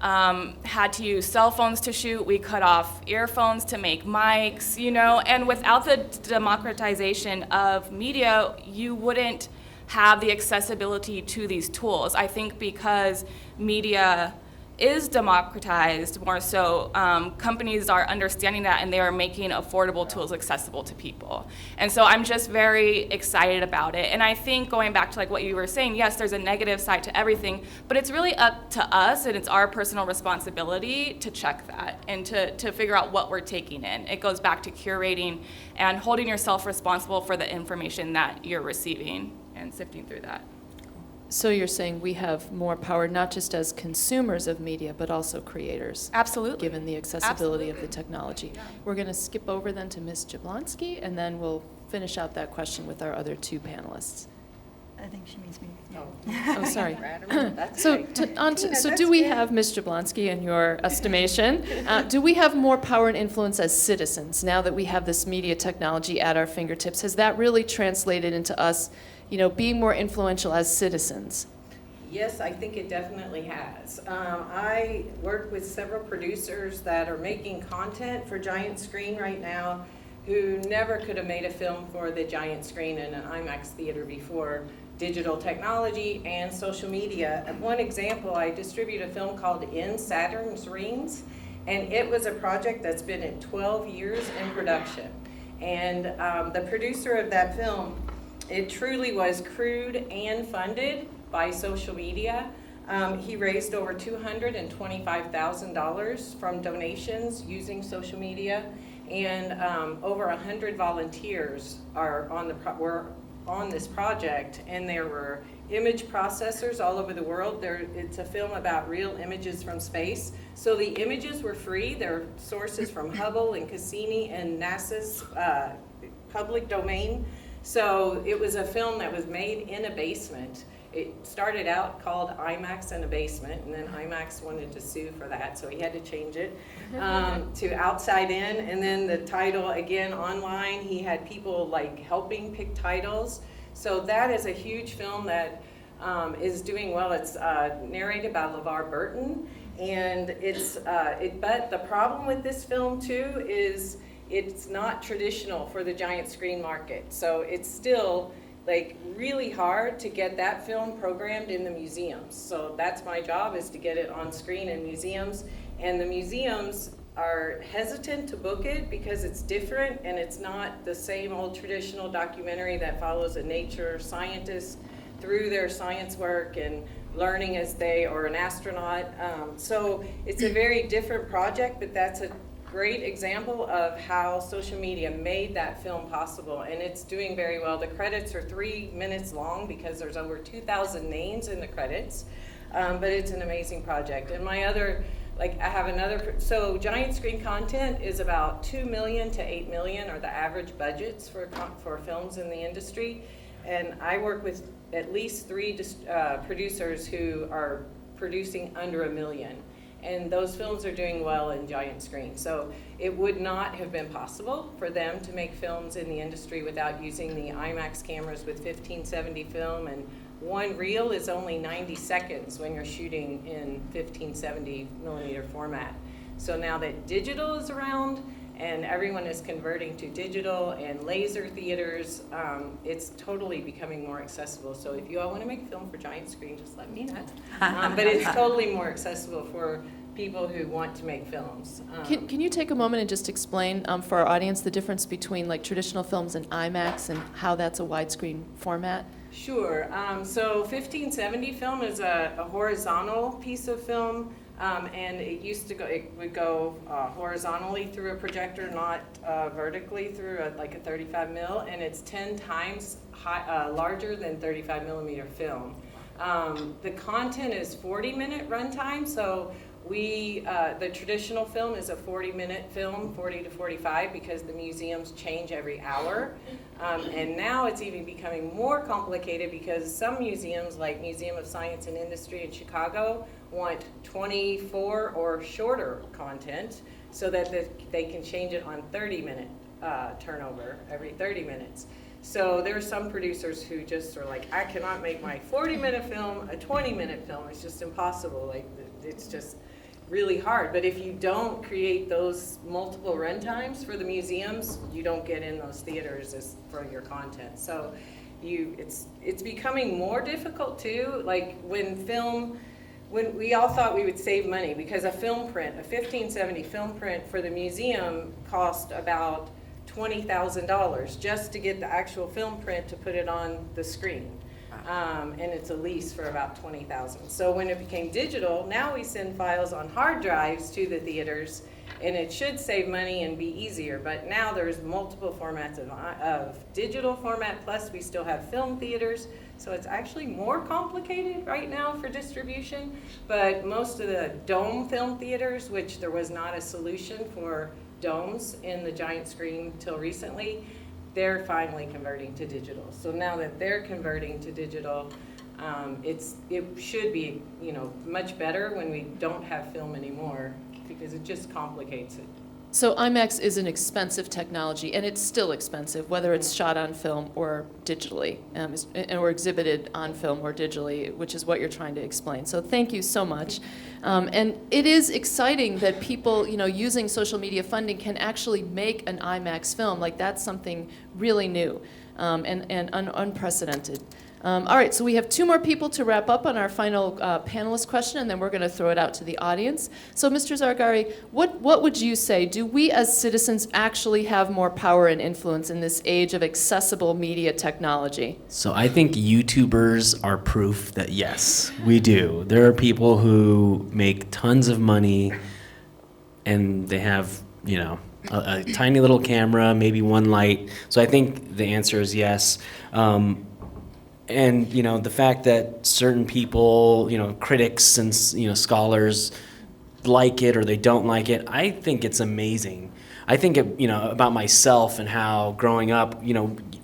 had to use cell phones to shoot. We cut off earphones to make mics, and without the democratization of media, you wouldn't have the accessibility to these tools. I think because media is democratized more so, companies are understanding that, and they are making affordable tools accessible to people. And so I'm just very excited about it. And I think, going back to like what you were saying, yes, there's a negative side to everything, but it's really up to us, and it's our personal responsibility to check that and to figure out what we're taking in. It goes back to curating and holding yourself responsible for the information that you're receiving and sifting through that. So you're saying we have more power, not just as consumers of media, but also creators? Absolutely. Given the accessibility of the technology. Yeah. We're going to skip over then to Ms. Jablonski, and then we'll finish out that question with our other two panelists. I think she means me. Oh, sorry. That's So, great. so do we have, Ms. Jablonski, in your estimation, do we have more power and influence as citizens now that we have this media technology at our fingertips? Has that really translated into us, being more influential as citizens? Yes, I think it definitely has. I work with several producers that are making content for Giant Screen right now, who never could have made a film for the giant screen in an IMAX theater before digital technology and social media. One example, I distribute a film called In Saturn's Rings, and it was a project that's been at 12 years in production. And the producer of that film, it truly was crewed and funded by social media. He raised over $225,000 from donations using social media, and over 100 volunteers are were on this project, and there were image processors all over the world. It's a film about real images from space. So the images were free. They're sources from Hubble and Cassini and NASA's public domain. So it was a film that was made in a basement. it started out called IMAX in a Basement, and then IMAX wanted to sue for that, so he had to change it to Outside In. And then the title, again, online, he had people like helping pick titles. So that is a huge film that is doing well. It's narrated by LeVar Burton, and but the problem with this film too is it's not traditional for the giant screen market. So it's still like really hard to get that film programmed in the museums. So that's my job, is to get it on screen in museums. And the museums are hesitant to book it because it's different and it's not the same old traditional documentary that follows a nature scientist through their science work and learning as they, or an astronaut. So it's a very different project, but that's a great example of how social media made that film possible, and it's doing very well. The credits are 3 minutes long because there's over 2,000 names in the credits, but it's an amazing project. And my other, I have another, so giant screen content is about 2 million to 8 million are the average budgets for films in the industry, and I work with at least 3 producers who are producing under 1 million. And those films are doing well in giant screen. So it would not have been possible for them to make films in the industry without using the IMAX cameras with 1570 film, and one reel is only 90 seconds when you're shooting in 1570 millimeter format. So now that digital is around and everyone is converting to digital and laser theaters, it's totally becoming more accessible. So if you all want to make a film for giant screen, just let me know. But it's totally more accessible for people who want to make films. Can you take a moment and just explain for our audience the difference between like traditional films and IMAX and how that's a widescreen format? Sure. So 1570 film is a horizontal piece of film. And it would go horizontally through a projector, not vertically through a 35 mil, and it's 10 times larger than 35 millimeter film. The content is 40-minute runtime, so the traditional film is a 40-minute film, 40 to 45, because the museums change every hour. And now it's even becoming more complicated because some museums, like Museum of Science and Industry in Chicago, want 24 or shorter content so that they can change it on 30-minute turnover every 30 minutes. So there are some producers who just are like, I cannot make my 40-minute film a 20-minute film. It's just impossible. Like, it's just really hard. But if you don't create those multiple runtimes for the museums, you don't get in those theaters for your content. So it's becoming more difficult too. Like when we all thought we would save money because a film print, a 1570 film print for the museum cost about $20,000 just to get the actual film print to put it on the screen. And it's a lease for about $20,000. So when it became digital, now we send files on hard drives to the theaters, and it should save money and be easier. But now there's multiple formats of digital format, plus we still have film theaters. So it's actually more complicated right now for distribution. But most of the dome film theaters, which there was not a solution for domes in the giant screen till recently, they're finally converting to digital. So now that they're converting to digital, it should be much better when we don't have film anymore, because it just complicates it. So IMAX is an expensive technology, and it's still expensive, whether it's shot on film or digitally, or exhibited on film or digitally, which is what you're trying to explain. So thank you so much. And it is exciting that people, using social media funding can actually make an IMAX film. Like, that's something really new and unprecedented. All right, so we have 2 more people to wrap up on our final panelist question, and then we're going to throw it out to the audience. So, Mr. Zargari, what would you say? Do we as citizens actually have more power and influence in this age of accessible media technology? So I think YouTubers are proof that yes, we do. There are people who make tons of money, and they have, a tiny little camera, maybe one light. So I think the answer is yes. And, the fact that certain people, critics and, scholars like it or they don't like it. I think it's amazing. I think about myself and how growing up,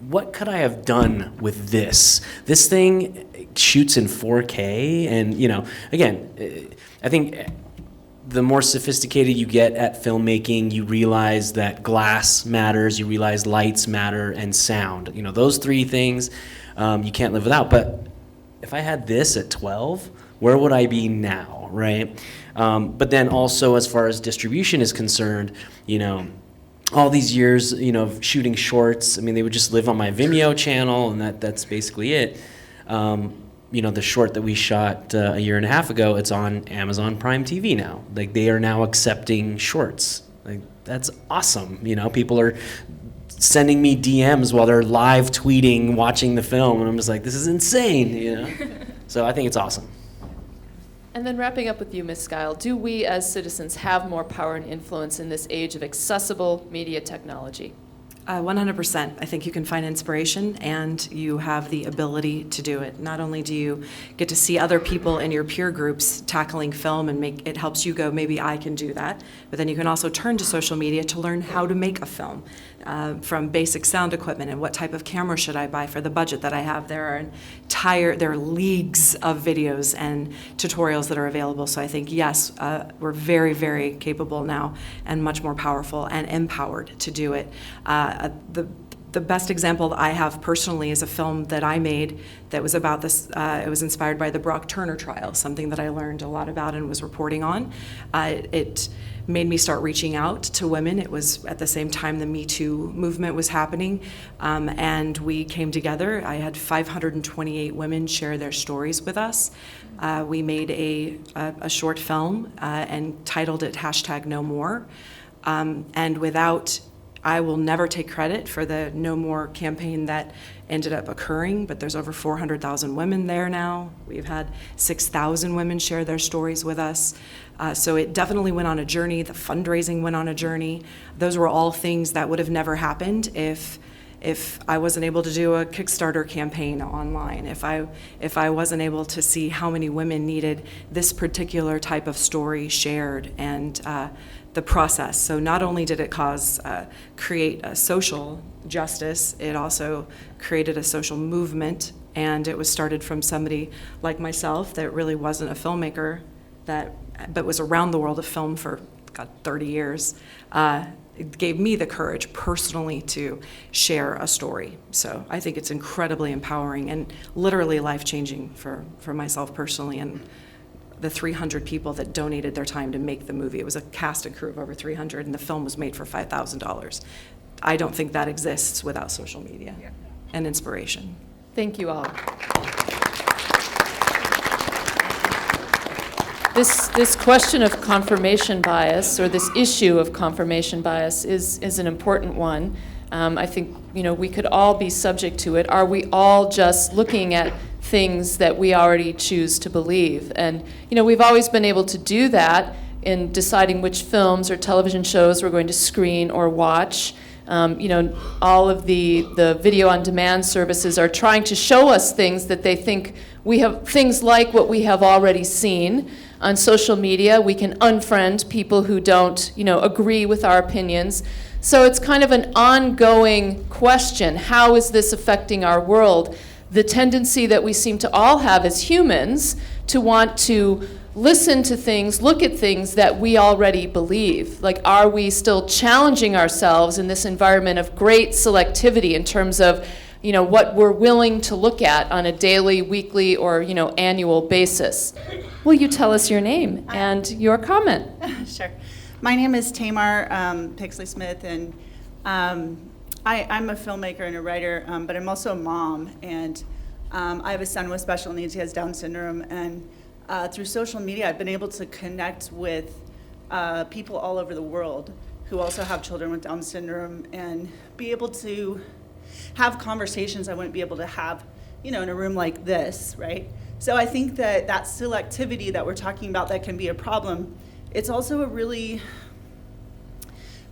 what could I have done with this? This thing shoots in 4K, and again, I think the more sophisticated you get at filmmaking, you realize that glass matters, you realize lights matter, and sound. Those three things you can't live without. But if I had this at 12, where would I be now, right? But then also, as far as distribution is concerned, all these years, of shooting shorts, they would just live on my Vimeo channel, and that's basically it. The short that we shot a year and a half ago, it's on Amazon Prime TV now. Like, they are now accepting shorts. Like, that's awesome. People are sending me DMs while they're live tweeting, watching the film, and I'm just like, this is insane, So I think it's awesome. And then wrapping up with you, Ms. Skyle, do we as citizens have more power and influence in this age of accessible media technology? 100%. I think you can find inspiration, and you have the ability to do it. Not only do you get to see other people in your peer groups tackling film and it helps you go, maybe I can do that, but then you can also turn to social media to learn how to make a film, from basic sound equipment and what type of camera should I buy for the budget that I have. There are leagues of videos and tutorials that are available. So I think, yes, we're very, very capable now and much more powerful and empowered to do it. The best example I have personally is a film that I made that was about this. It was inspired by the Brock Turner trial, something that I learned a lot about and was reporting on. It made me start reaching out to women. It was at the same time the Me Too movement was happening, and we came together. I had 528 women share their stories with us. We made a short film and titled it #NoMore. And I will never take credit for the No More campaign that ended up occurring, but there's over 400,000 women there now. We've had 6,000 women share their stories with us. So it definitely went on a journey. The fundraising went on a journey. Those were all things that would have never happened if I wasn't able to do a Kickstarter campaign online, if I wasn't able to see how many women needed this particular type of story shared, and the process. So not only did it create a social justice, it also created a social movement, and it was started from somebody like myself that really wasn't a filmmaker, but was around the world of film for 30 years. It gave me the courage personally to share a story. So I think it's incredibly empowering and literally life-changing for myself personally, and the 300 people that donated their time to make the movie. It was a cast and crew of over 300, and the film was made for $5,000. I don't think that exists without social media and inspiration. Thank you all. This question of confirmation bias, or this issue of confirmation bias, is an important one. I think we could all be subject to it. Are we all just looking at things that we already choose to believe? And we've always been able to do that in deciding which films or television shows we're going to screen or watch. All of the video on demand services are trying to show us things that they think we have, things like what we have already seen. On social media, we can unfriend people who don't agree with our opinions. So it's kind of an ongoing question. How is this affecting our world? The tendency that we seem to all have as humans to want to listen to things, look at things that we already believe. Like, are we still challenging ourselves in this environment of great selectivity in terms of what we're willing to look at on a daily, weekly, or annual basis? Will you tell us your name and your comment? Sure. My name is Tamar Pixley Smith, and I'm a filmmaker and a writer, but I'm also a mom, and I have a son with special needs. He has Down syndrome, and through social media, I've been able to connect with people all over the world who also have children with Down syndrome, and be able to have conversations I wouldn't be able to have, in a room like this, right? So I think that selectivity that we're talking about that can be a problem, it's also a really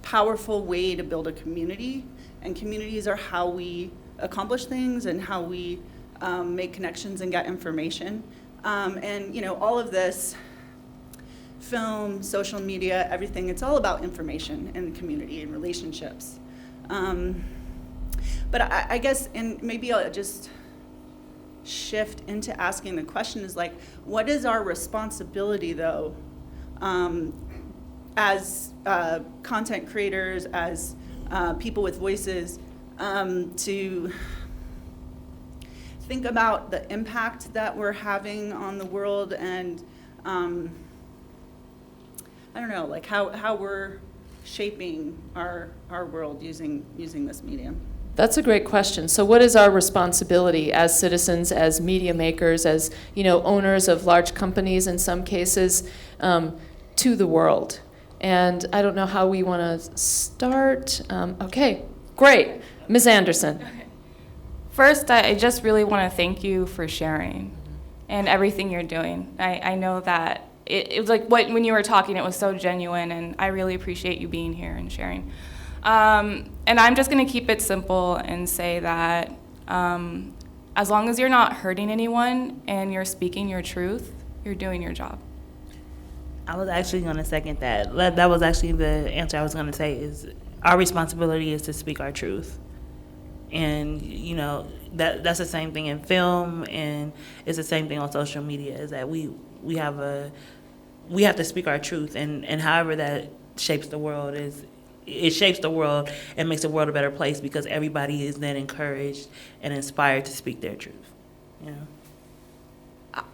powerful way to build a community, and communities are how we accomplish things and how we make connections and get information. And all of this film, social media, everything. It's all about information and community and relationships. But I guess, and maybe I'll just shift into asking the question is like, what is our responsibility though, as content creators, as people with voices, to think about the impact that we're having on the world and I don't know, like how we're shaping our world using this medium. That's a great question. So what is our responsibility as citizens, as media makers, as owners of large companies in some cases, to the world? And I don't know how we want to start. Okay, great. Ms. Anderson. First, I just really want to thank you for sharing and everything you're doing. I know that it was like when you were talking, it was so genuine, and I really appreciate you being here and sharing. And I'm just going to keep it simple and say that as long as you're not hurting anyone and you're speaking your truth, you're doing your job. I was actually going to second that. That was actually the answer I was going to say, is our responsibility is to speak our truth. And, that's the same thing in film, and it's the same thing on social media, is that we have to speak our truth, and however that shapes the world it shapes the world and makes the world a better place, because everybody is then encouraged and inspired to speak their truth.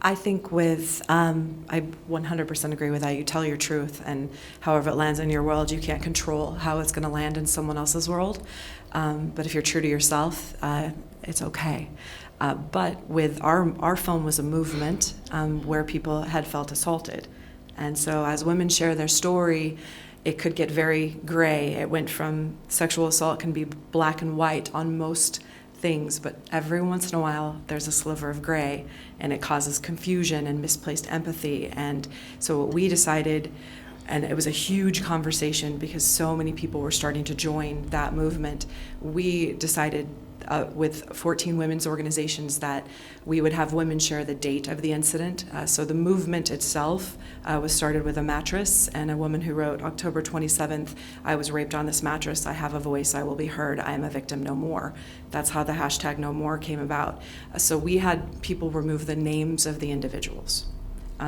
I think I 100% agree with that. You tell your truth, and however it lands in your world, you can't control how it's going to land in someone else's world. But if you're true to yourself, it's okay. But with our film was a movement where people had felt assaulted. And so as women share their story, it could get very gray. It went from sexual assault can be black and white on most things, but every once in a while there's a sliver of gray, and it causes confusion and misplaced empathy. And so what we decided, and it was a huge conversation because so many people were starting to join that movement, we decided with 14 women's organizations that we would have women share the date of the incident. So the movement itself was started with a mattress and a woman who wrote, October 27th, I was raped on this mattress. I have a voice. I will be heard. I am a victim no more. That's how the hashtag no more came about. So we had people remove the names of the individuals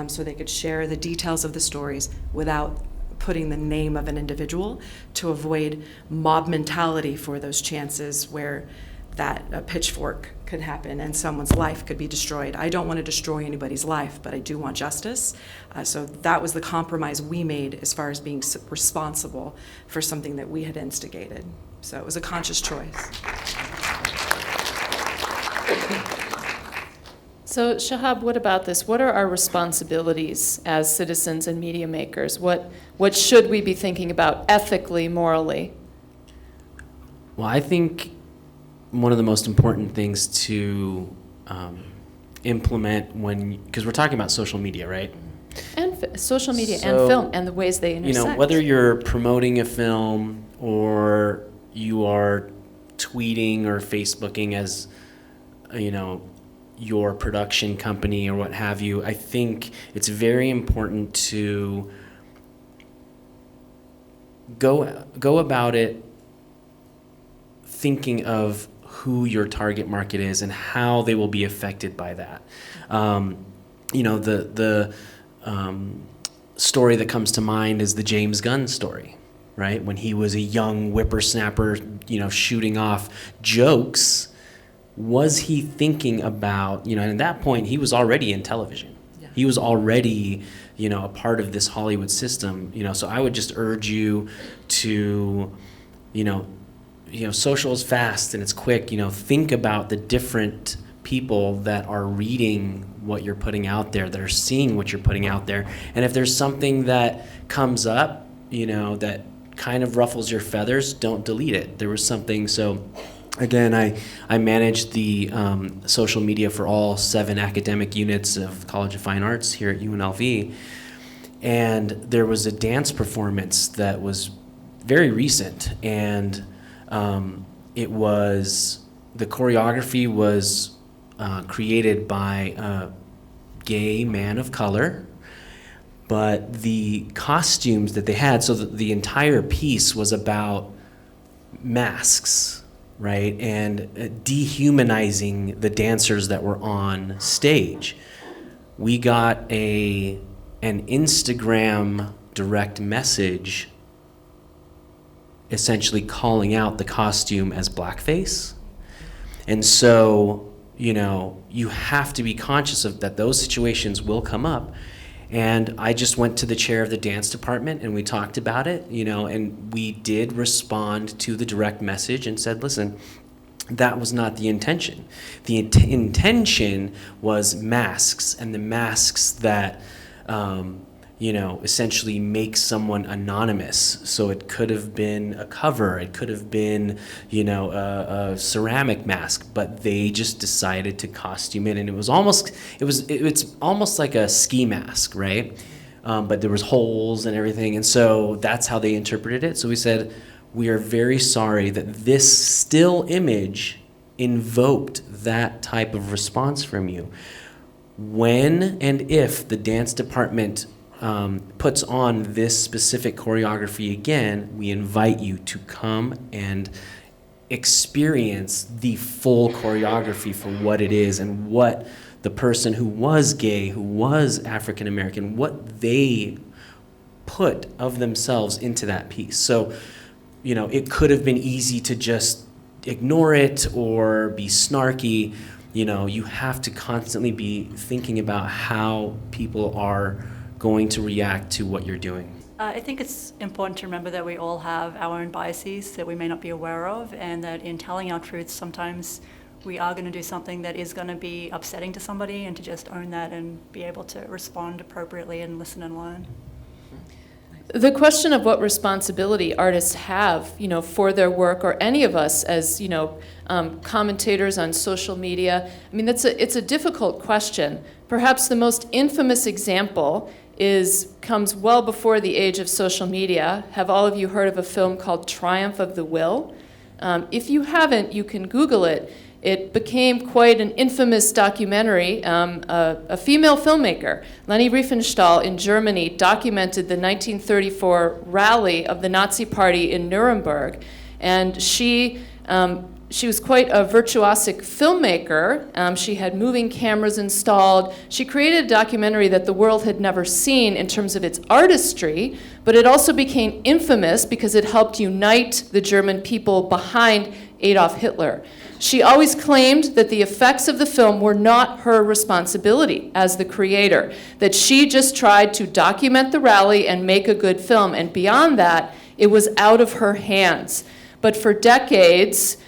so they could share the details of the stories without putting the name of an individual, to avoid mob mentality for those chances where that a pitchfork could happen and someone's life could be destroyed. I don't want to destroy anybody's life, but I do want justice. So that was the compromise we made as far as being responsible for something that we had instigated. So it was a conscious choice. So Shahab, what about this? What are our responsibilities as citizens and media makers? What should we be thinking about ethically, morally? Well, I think one of the most important things to implement because we're talking about social media, right? And social media So, and film and the ways they intersect. Whether you're promoting a film or you are tweeting or Facebooking as, your production company or what have you, I think it's very important to go about it thinking of who your target market is and how they will be affected by that. The story that comes to mind is the James Gunn story, right? When he was a young whippersnapper, shooting off jokes, was he thinking about, and at that point he was already in television. Yeah. He was already, a part of this Hollywood system, so I would just urge you to, social is fast and it's quick, think about the different people that are reading what you're putting out there, that are seeing what you're putting out there. And if there's something that comes up, that kind of ruffles your feathers, don't delete it. There was something, so again, I manage the social media for all 7 academic units of College of Fine Arts here at UNLV. And there was a dance performance that was very recent, and the choreography was created by a gay man of color, but the costumes that they had, so the entire piece was about masks, right? And dehumanizing the dancers that were on stage. We got an Instagram direct message essentially calling out the costume as blackface. And so, you have to be conscious of that those situations will come up. And I just went to the chair of the dance department and we talked about it, and we did respond to the direct message and said, listen, that was not the intention. The intention was masks, and the masks that, essentially make someone anonymous. So it could have been a cover, it could have been, a ceramic mask, but they just decided to costume it, and it's almost like a ski mask, right? But there was holes and everything, and so that's how they interpreted it. So we said, we are very sorry that this still image invoked that type of response from you. When and if the dance department puts on this specific choreography again, we invite you to come and experience the full choreography for what it is and what the person who was gay, who was African American, what they put of themselves into that piece. So, it could have been easy to just ignore it or be snarky. You have to constantly be thinking about how people are going to react to what you're doing. I think it's important to remember that we all have our own biases that we may not be aware of, and that in telling our truths, sometimes we are going to do something that is going to be upsetting to somebody, and to just own that and be able to respond appropriately and listen and learn. The question of what responsibility artists have, for their work, or any of us as, commentators on social media, it's a difficult question. Perhaps the most infamous example comes well before the age of social media. Have all of you heard of a film called Triumph of the Will? If you haven't, you can Google it. It became quite an infamous documentary. A female filmmaker, Leni Riefenstahl in Germany, documented the 1934 rally of the Nazi Party in Nuremberg. And she was quite a virtuosic filmmaker. She had moving cameras installed. She created a documentary that the world had never seen in terms of its artistry, but it also became infamous because it helped unite the German people behind Adolf Hitler. She always claimed that the effects of the film were not her responsibility as the creator, that she just tried to document the rally and make a good film, and beyond that, it was out of her hands. But for decades,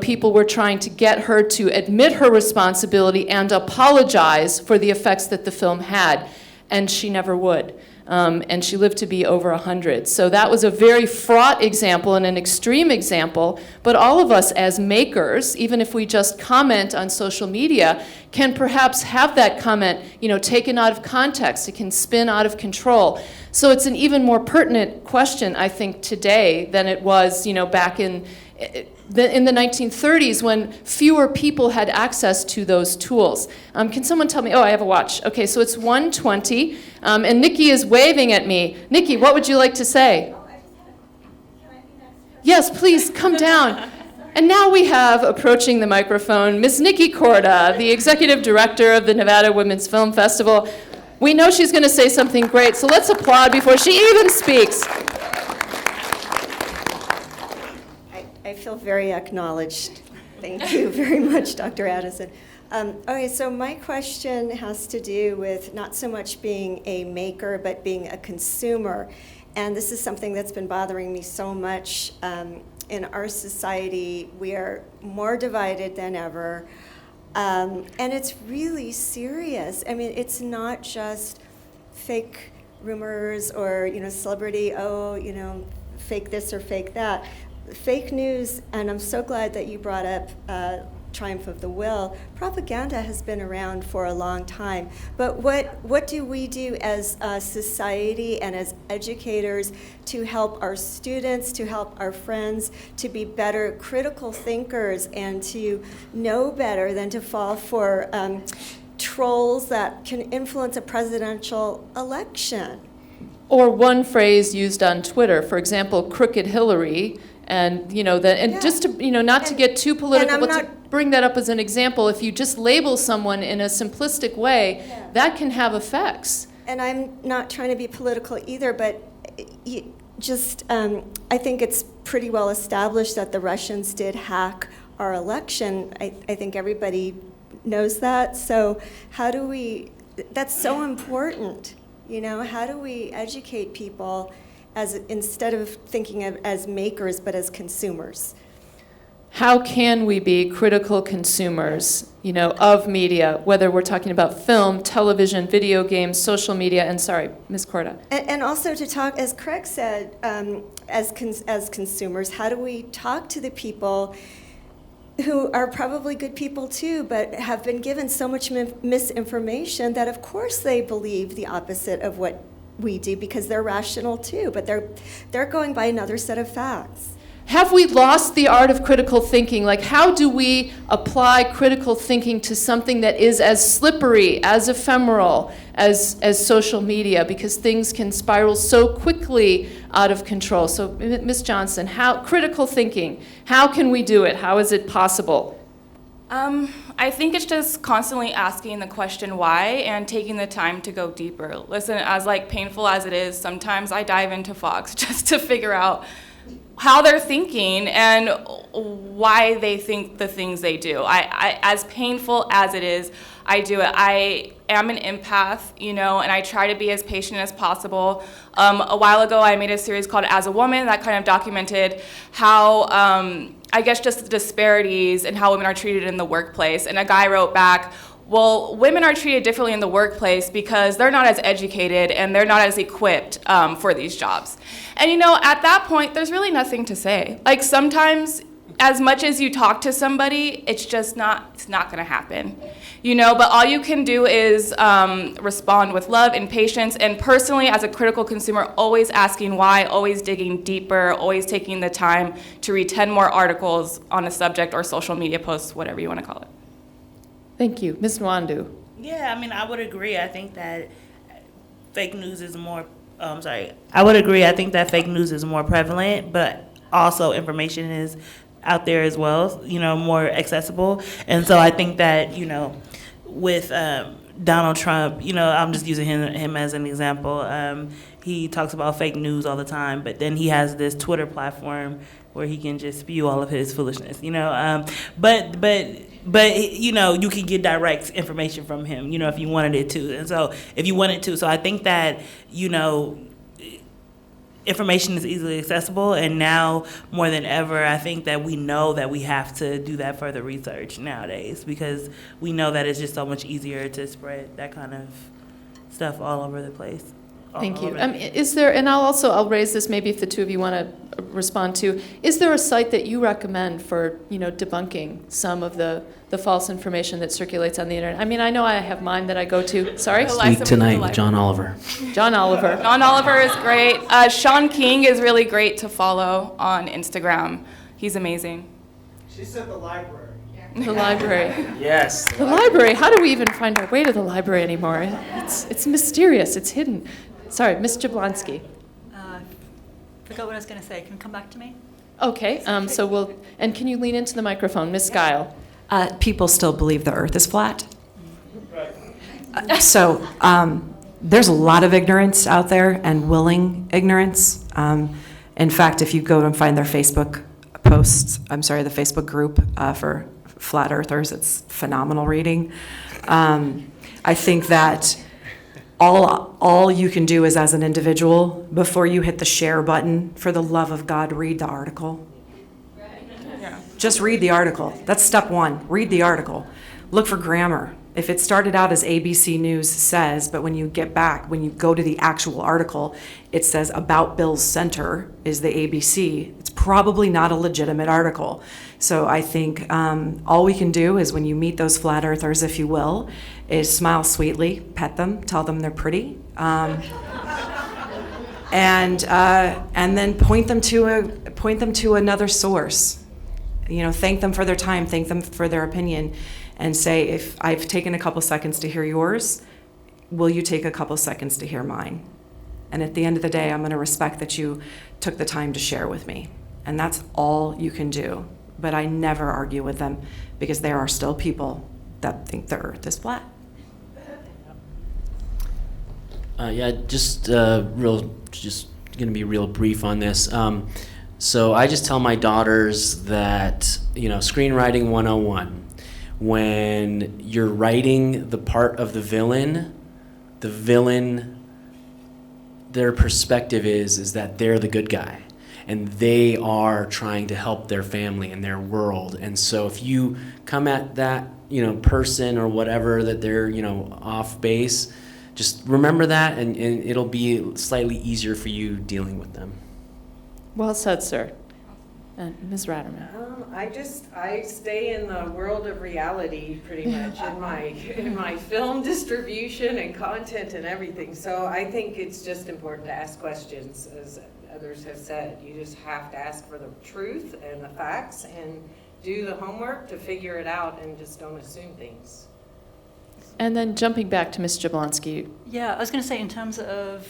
people were trying to get her to admit her responsibility and apologize for the effects that the film had, and she never would. And she lived to be over 100. So that was a very fraught example and an extreme example, but all of us as makers, even if we just comment on social media, can perhaps have that comment, taken out of context. It can spin out of control. So it's an even more pertinent question, I think, today than it was, back in the 1930s, when fewer people had access to those tools. Can someone tell me? Oh, I have a watch. Okay, so it's 1:20, and Nikki is waving at me. Nikki, what would you like to say? Yes, please, come down. And now we have, approaching the microphone, Miss Nikki Korda, the executive director of the Nevada Women's Film Festival. We know she's going to say something great, so let's applaud before she even speaks. I feel very acknowledged. Thank you very much, Dr. Addison. Okay, so my question has to do with not so much being a maker, but being a consumer. And this is something that's been bothering me so much. In our society, we are more divided than ever. And it's really serious. It's not just fake rumors or, celebrity, fake this or fake that. Fake news, and I'm so glad that you brought up Triumph of the Will. Propaganda has been around for a long time, but what do we do as a society and as educators to help our students, to help our friends, to be better critical thinkers and to know better than to fall for trolls that can influence a presidential election? Or one phrase used on Twitter, for example, crooked Hillary, and just to not to get too political, but to bring that up as an example, if you just label someone in a simplistic way, that can have effects. And I'm not trying to be political either, but I think it's pretty well established that the Russians did hack our election. I think everybody knows that. So that's so important. How do we educate people instead of thinking of as makers, but as consumers? How can we be critical consumers, of media, whether we're talking about film, television, video games, social media, and sorry, Ms. Corda. And also to talk, as Craig said, as consumers, how do we talk to the people who are probably good people too, but have been given so much misinformation that of course they believe the opposite of what we do because they're rational too, but they're going by another set of facts. Have we lost the art of critical thinking? Like, how do we apply critical thinking to something that is as slippery, as ephemeral as social media? Because things can spiral so quickly out of control. So, Ms. Johnson, critical thinking, how can we do it? How is it possible? I think it's just constantly asking the question why and taking the time to go deeper. Listen, as painful as it is, sometimes I dive into Fox just to figure out how they're thinking and why they think the things they do. I as painful as it is, I do it. I am an empath, and I try to be as patient as possible. A while ago, I made a series called As a Woman that kind of documented how, I guess, just the disparities and how women are treated in the workplace. And a guy wrote back, well, women are treated differently in the workplace because they're not as educated and they're not as equipped for these jobs. And at that point, there's really nothing to say. Sometimes, as much as you talk to somebody, it's not gonna happen. But all you can do is respond with love and patience. And personally, as a critical consumer, always asking why, always digging deeper, always taking the time to read 10 more articles on a subject or social media posts, whatever you wanna call it. Thank you. Ms. Nwandu. Yeah, I would agree. I think that fake news is more, I would agree. I think that fake news is more prevalent, but also information is out there as well, more accessible. And so I think that, with Donald Trump, I'm just using him as an example. He talks about fake news all the time, but then he has this Twitter platform where he can just spew all of his foolishness, But you can get direct information from him, if you wanted it to. And so so I think that, information is easily accessible, and now more than ever, I think that we know that we have to do that further research nowadays because we know that it's just so much easier to spread that kind of stuff all over the place. Thank you. Is there, and I'll raise this maybe if the two of you want to respond to, is there a site that you recommend for, debunking some of the false information that circulates on the internet? I know I have mine that I go to. Sorry? Speak Tonight with John Oliver. John Oliver. John Oliver is great. Sean King is really great to follow on Instagram. He's amazing. She said the library. The library. Yes. The library. How do we even find our way to the library anymore? It's mysterious. It's hidden. Sorry, Ms. Jablonski. Forgot what I was going to say. Can you come back to me? Okay, so and can you lean into the microphone, Ms. Skyle? People still believe the earth is flat. So there's a lot of ignorance out there and willing ignorance. In fact, if you go and find their Facebook posts, the Facebook group for flat earthers, it's phenomenal reading. I think that all you can do is, as an individual, before you hit the share button, for the love of God, read the article. Yeah. Just read the article. That's step one. Read the article. Look for grammar. If it started out as ABC News says, but when you go to the actual article, it says about Bill's Center is the ABC, it's probably not a legitimate article. So I think all we can do is, when you meet those flat earthers, if you will, is smile sweetly, pet them, tell them they're pretty, and then point them to another source. Thank them for their time, thank them for their opinion, and say, if I've taken a couple seconds to hear yours, will you take a couple seconds to hear mine? And at the end of the day, I'm going to respect that you took the time to share with me. And that's all you can do. But I never argue with them because there are still people that think the earth is flat. Yeah, just going to be real brief on this. So I just tell my daughters that, screenwriting 101, when you're writing the part of the villain, their perspective is that they're the good guy and they are trying to help their family and their world. And so if you come at that, person or whatever that they're, off base, just remember that and it'll be slightly easier for you dealing with them. Well said, sir. And Ms. Ratterman. I stay in the world of reality pretty much in my film distribution and content and everything. So I think it's just important to ask questions, as others have said. You just have to ask for the truth and the facts and do the homework to figure it out and just don't assume things. And then jumping back to Ms. Jablonski. Yeah, I was going to say in terms of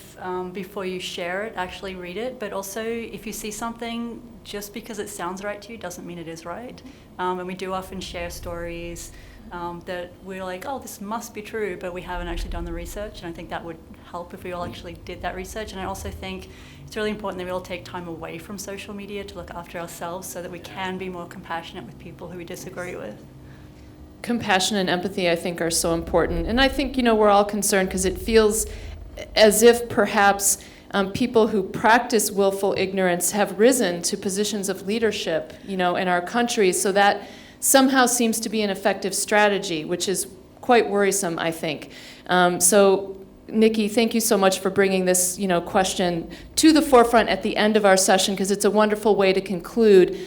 before you share it, actually read it, but also if you see something, just because it sounds right to you doesn't mean it is right. And we do often share stories that we're like, oh, this must be true, but we haven't actually done the research, and I think that would help if we all actually did that research. And I also think it's really important that we all take time away from social media to look after ourselves so that we can be more compassionate with people who we disagree with. Compassion and empathy, I think, are so important. And I think, we're all concerned because it feels as if perhaps people who practice willful ignorance have risen to positions of leadership, in our country. So that somehow seems to be an effective strategy, which is quite worrisome, I think. So, Nikki, thank you so much for bringing this, question to the forefront at the end of our session, because it's a wonderful way to conclude.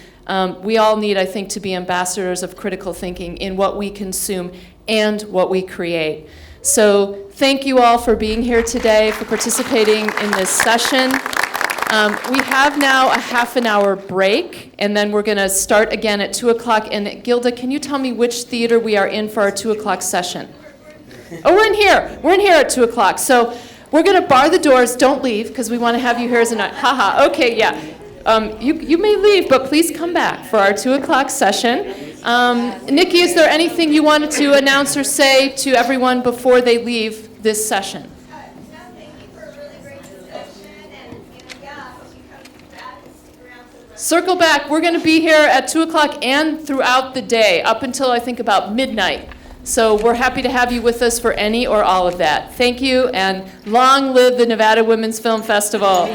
We all need, I think, to be ambassadors of critical thinking in what we consume and what we create. So thank you all for being here today, for participating in this session. We have now a half an hour break, and then we're going to start again at 2 o'clock. And Gilda, can you tell me which theater we are in for our 2 o'clock session? Oh, we're in here. We're in here at 2 o'clock. So we're going to bar the doors. Don't leave, because we want to have you here as a night. Haha, okay, yeah. You may leave, but please come back for our 2 o'clock session. Nikki, is there anything you wanted to announce or say to everyone before they leave this session? No, thank you for a really great discussion, and I hope you come back and stick around for the rest. Circle back. We're going to be here at 2 o'clock and throughout the day, up until I think about midnight. So we're happy to have you with us for any or all of that. Thank you, and long live the Nevada Women's Film Festival.